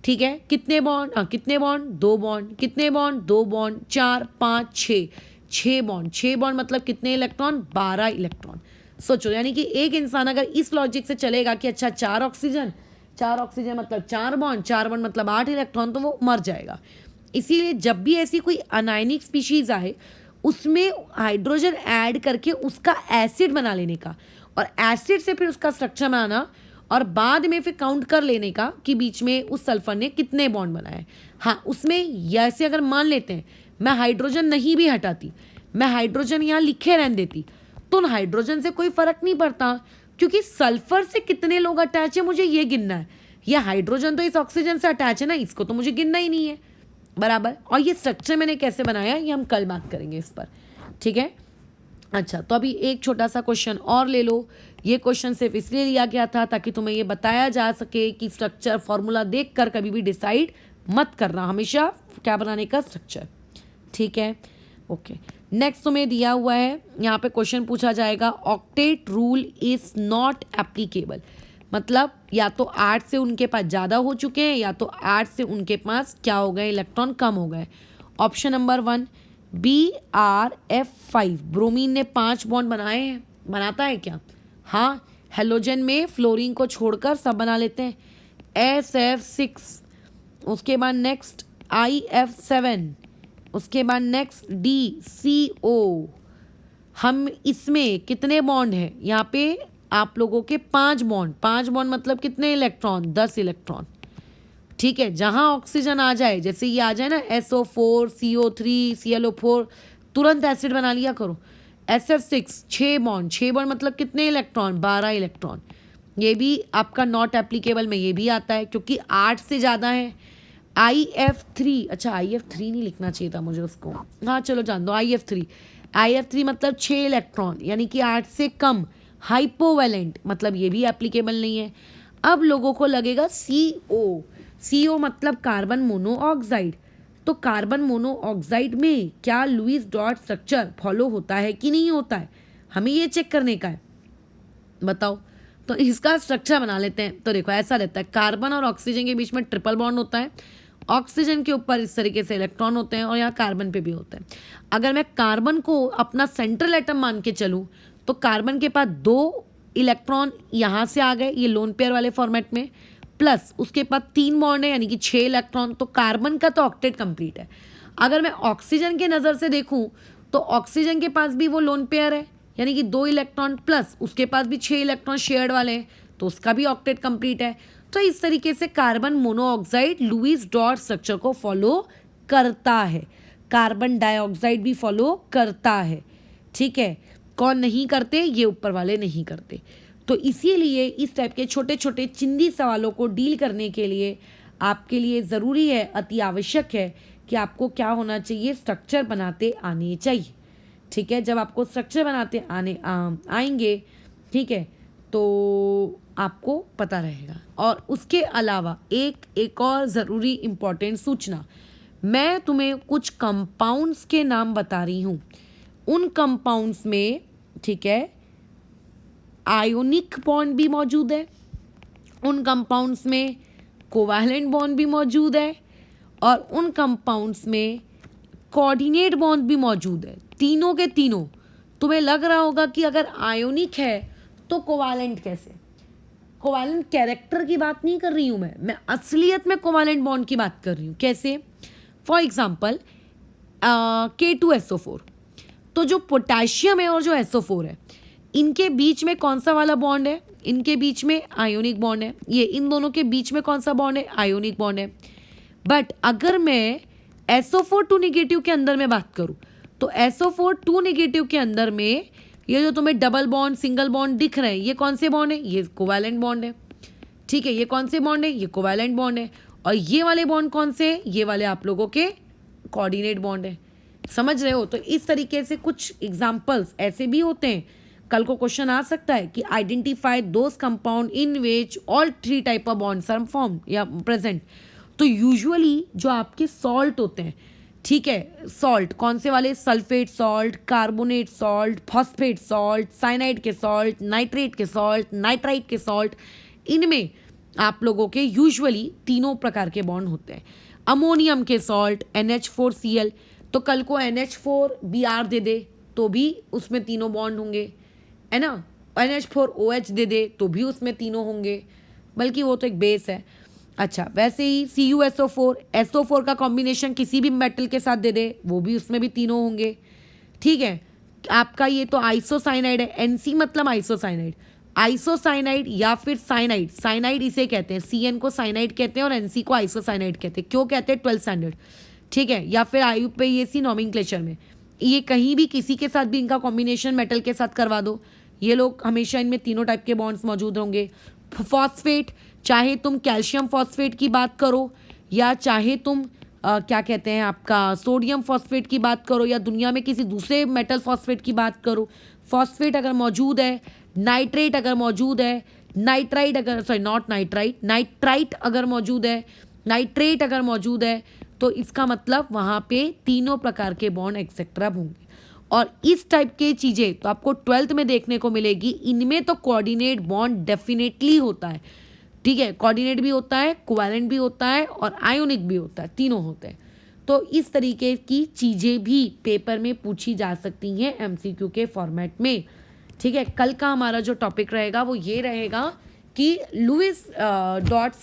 Speaker 1: ठीक है। कितने बॉन्ड, कितने बॉन्ड, 2 बॉन्ड, कितने बॉन्ड, 2 बॉन्ड, 4 5 6, 6 बॉन्ड, 6 बॉन्ड मतलब कितने इलेक्ट्रॉन, 12 इलेक्ट्रॉन। सोचो, यानी कि एक इंसान अगर इस लॉजिक से चलेगा कि अच्छा 4 ऑक्सीजन, 4 ऑक्सीजन मतलब 4 बॉन्ड, 4 बॉन्ड मतलब 8 इलेक्ट्रॉन, तो वो मर जाएगा। इसीलिए जब भी ऐसी कोई अनायनिक स्पीशीज आए, उसमें हाइड्रोजन ऐड करके उसका एसिड बना लेने का, और एसिड से फिर उसका स्ट्रक्चर बनाना, और बाद में फिर काउंट कर लेने का कि बीच में उस सल्फर ने कितने बॉन्ड बनाए। हाँ, उसमें ऐसे अगर मान लेते हैं मैं हाइड्रोजन नहीं भी हटाती, मैं हाइड्रोजन यहाँ लिखे रहने देती, तो उन हाइड्रोजन से कोई फर्क नहीं पड़ता, क्योंकि सल्फर से कितने लोग अटैच है मुझे ये गिनना है। यह हाइड्रोजन तो इस ऑक्सीजन से अटैच है ना, इसको तो मुझे गिनना ही नहीं है, बराबर। और ये स्ट्रक्चर मैंने कैसे बनाया ये हम कल बात करेंगे इस पर, ठीक है। अच्छा, तो अभी एक छोटा सा क्वेश्चन और ले लो। ये क्वेश्चन सिर्फ इसलिए लिया गया था ताकि तुम्हें ये बताया जा सके कि स्ट्रक्चर फॉर्मूला देखकर कभी भी डिसाइड मत करना, हमेशा क्या बनाने का, स्ट्रक्चर, ठीक है। ओके, नेक्स्ट तुम्हें दिया हुआ है, यहाँ पे क्वेश्चन पूछा जाएगा, octet rule is not applicable. मतलब या तो 8 से उनके पास ज़्यादा हो चुके हैं, या तो 8 से उनके पास क्या हो गए, इलेक्ट्रॉन कम हो गए। ऑप्शन नंबर 1 BrF5, ब्रोमीन ने 5 बॉन्ड बनाए हैं, बनाता है क्या, हाँ। हेलोजन में फ्लोरीन को छोड़कर सब बना लेते हैं। SF6, उसके बाद नेक्स्ट IF7, उसके बाद नेक्स्ट DCO। हम इसमें कितने बॉन्ड हैं, यहाँ पे आप लोगों के 5 बॉन्ड, 5 बॉन्ड मतलब कितने इलेक्ट्रॉन, 10 इलेक्ट्रॉन, ठीक है। जहाँ ऑक्सीजन आ जाए, जैसे ये आ जाए ना SO4 CO3 ClO4, तुरंत एसिड बना लिया करो। SF6 6 बॉन्ड, 6 बॉन्ड मतलब कितने इलेक्ट्रॉन, 12 इलेक्ट्रॉन। ये भी आपका नॉट एप्लीकेबल में ये भी आता है क्योंकि 8 से ज़्यादा है। IF3, अच्छा IF3 नहीं लिखना चाहिए था मुझे उसको, हाँ चलो जान दो, IF3 मतलब 6 इलेक्ट्रॉन, यानी कि 8 से कम, हाइपोवैलेंट मतलब ये भी एप्लीकेबल नहीं है। अब लोगों को लगेगा CO मतलब कार्बन मोनोऑक्साइड, तो कार्बन मोनोऑक्साइड में क्या लुईस डॉट स्ट्रक्चर फॉलो होता है कि नहीं होता है, हमें ये चेक करने का है, बताओ। तो इसका स्ट्रक्चर बना लेते हैं। तो देखो ऐसा रहता है, कार्बन और ऑक्सीजन के बीच में ट्रिपल बॉन्ड होता है, ऑक्सीजन के ऊपर इस तरीके से इलेक्ट्रॉन होते हैं, और यहाँ कार्बन पे भी होते हैं। अगर मैं कार्बन को अपना सेंट्रल एटम मान के चलूँ, तो कार्बन के पास 2 इलेक्ट्रॉन यहाँ से आ गए, ये लोन पेयर वाले फॉर्मेट में, प्लस उसके पास 3 बॉन्ड है, यानी कि 6 इलेक्ट्रॉन। तो कार्बन का तो ऑक्टेट कंप्लीट है। अगर मैं ऑक्सीजन के नज़र से देखूं, तो ऑक्सीजन के पास भी वो लोन पेयर है, यानी कि 2 इलेक्ट्रॉन, प्लस उसके पास भी 6 इलेक्ट्रॉन शेयर्ड वाले हैं, तो उसका भी ऑक्टेट कंप्लीट है। तो इस तरीके से carbon monoxide Lewis dot structure को फॉलो करता है, कार्बन डाइऑक्साइड भी फॉलो करता है। ठीक है, कौन नहीं करते? ये ऊपर वाले नहीं करते। तो इसीलिए इस टाइप के छोटे छोटे चिंदी सवालों को डील करने के लिए आपके लिए ज़रूरी है, अति आवश्यक है कि आपको क्या होना चाहिए, स्ट्रक्चर बनाते आने चाहिए। ठीक है, जब आपको स्ट्रक्चर बनाते आएंगे, ठीक है, तो आपको पता रहेगा। और उसके अलावा एक और ज़रूरी इम्पॉर्टेंट सूचना, मैं तुम्हें कुछ कंपाउंड्स के नाम बता रही हूँ। उन कंपाउंड्स में, ठीक है, आयोनिक बॉन्ड भी मौजूद है, उन कंपाउंड्स में कोवैलेंट बॉन्ड भी मौजूद है, और उन कंपाउंड्स में कोऑर्डिनेट बॉन्ड भी मौजूद है। तीनों के तीनों। तुम्हें लग रहा होगा कि अगर आयोनिक है तो कोवैलेंट कैसे? कोवैलेंट कैरेक्टर की बात नहीं कर रही हूँ मैं असलियत में कोवैलेंट बॉन्ड की बात कर रही हूँ। कैसे? फॉर एग्जाम्पल K2SO4, तो जो पोटेशियम है और जो SO4 है, इनके बीच में कौन सा वाला बॉन्ड है? इनके बीच में आयोनिक बॉन्ड है। ये इन दोनों के बीच में कौन सा बॉन्ड है? आयोनिक बॉन्ड है। बट अगर मैं SO4 2 नेगेटिव के अंदर में बात करूं, तो SO4 2 नेगेटिव के अंदर में ये जो तुम्हें डबल बॉन्ड, सिंगल बॉन्ड दिख रहे हैं, ये कौन से बॉन्ड है? ये कोवैलेंट बॉन्ड है। ठीक है, ये कौन से बॉन्ड है? ये कोवैलेंट बॉन्ड है। और ये वाले बॉन्ड कौन से हैं? ये वाले आप लोगों के कोऑर्डिनेट बॉन्ड है। समझ रहे हो? तो इस तरीके से कुछ एग्जाम्पल्स ऐसे भी होते हैं। कल को क्वेश्चन आ सकता है कि identify those compound in which all 3 type of bonds are form या प्रेजेंट। तो यूजुअली जो आपके सॉल्ट होते हैं, ठीक है, सॉल्ट कौन से वाले? Sulphate salt, carbonate salt, phosphate salt, cyanide के सॉल्ट, नाइट्रेट के सॉल्ट, नाइट्राइट के सॉल्ट, इनमें आप लोगों के यूजुअली तीनों प्रकार के बॉन्ड होते हैं। अमोनियम के सॉल्ट NH4Cl, तो कल को NH4Br दे दे तो भी उसमें तीनों बॉन्ड होंगे, है ना। NH4OH दे दे तो भी उसमें तीनों होंगे, बल्कि वो तो एक बेस है। अच्छा, वैसे ही CuSO4 SO4 का कॉम्बिनेशन किसी भी मेटल के साथ दे दे, वो भी उसमें भी तीनों होंगे। ठीक है, आपका ये तो आइसोसाइनाइड है। NC मतलब आइसोसाइनाइड, आइसोसाइनाइड या फिर साइनाइड, साइनाइड इसे कहते हैं, CN को साइनाइड कहते हैं और NC को आइसोसाइनाइड कहते हैं। क्यों कहते हैं? 12th standard. ठीक है, या फिर IUPAC नॉमेनक्लेचर में ये कहीं भी किसी के साथ भी इनका कॉम्बिनेशन मेटल के साथ करवा दो, ये लोग हमेशा इनमें तीनों टाइप के बॉन्ड्स मौजूद होंगे। फॉस्फेट, चाहे तुम कैल्शियम फॉस्फेट की बात करो या चाहे तुम क्या कहते हैं आपका सोडियम फॉस्फेट की बात करो या दुनिया में किसी दूसरे मेटल फॉस्फेट की बात करो, फॉस्फेट अगर मौजूद है, नाइट्रेट अगर मौजूद है, नाइट्राइट अगर नाइट्राइट अगर मौजूद है, नाइट्रेट अगर मौजूद है, तो इसका मतलब वहाँ पे तीनों प्रकार के बॉन्ड एक्सेट्रा होंगे। और इस टाइप के चीज़ें तो आपको 12th में देखने को मिलेगी। इनमें तो कोऑर्डिनेट बॉन्ड डेफिनेटली होता है। ठीक है, कोऑर्डिनेट भी होता है, कोवैलेंट भी होता है और आयोनिक भी होता है, तीनों होते हैं। तो इस तरीके की चीज़ें भी पेपर में पूछी जा सकती हैं MCQ के फॉर्मेट में। ठीक है, कल का हमारा जो टॉपिक रहेगा वो ये रहेगा कि लुईस डॉट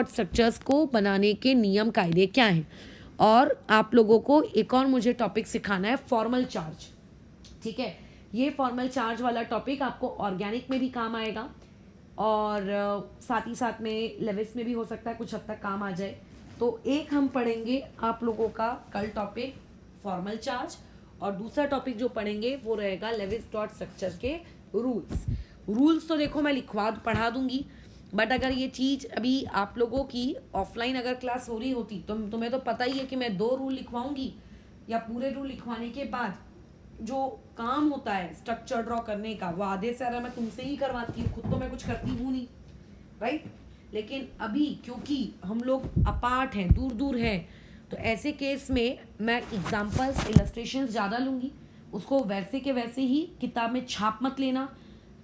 Speaker 1: स्ट्रक्चर्स को बनाने के नियम कायदे क्या हैं। और आप लोगों को एक और मुझे टॉपिक सिखाना है, फॉर्मल चार्ज। ठीक है, ये फॉर्मल चार्ज वाला टॉपिक आपको ऑर्गेनिक में भी काम आएगा और साथ ही साथ में लेविस में भी हो सकता है कुछ हद तक काम आ जाए। तो एक हम पढ़ेंगे आप लोगों का कल टॉपिक फॉर्मल चार्ज, और दूसरा टॉपिक जो पढ़ेंगे वो रहेगा लेविस डॉट स्ट्रक्चर के रूल्स। तो देखो मैं पढ़ा दूंगी, बट अगर ये चीज़ अभी आप लोगों की ऑफलाइन अगर क्लास हो रही होती तो तुम्हें तो पता ही है कि मैं 2 रूल लिखवाऊंगी, या पूरे रूल लिखवाने के बाद जो काम होता है स्ट्रक्चर ड्रॉ करने का वो आधे से ज़्यादा मैं तुमसे ही करवाती हूँ, खुद तो मैं कुछ करती हूँ नहीं, राइट। लेकिन अभी क्योंकि हम लोग अपार्ट हैं, दूर दूर हैं, तो ऐसे केस में मैं एग्जाम्पल्स इलस्ट्रेशंस ज़्यादा लूँगी। उसको वैसे के वैसे ही किताब में छाप मत लेना।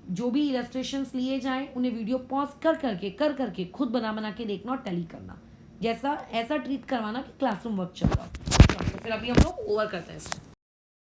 Speaker 1: जो भी इलस्ट्रेशंस लिए जाएं उन्हें वीडियो पॉज कर करके खुद बना के देखना और टैली करना, जैसा ऐसा ट्रीट करवाना कि क्लासरूम वर्क चल रहा हो। तो फिर अभी हम लोग ओवर करते हैं।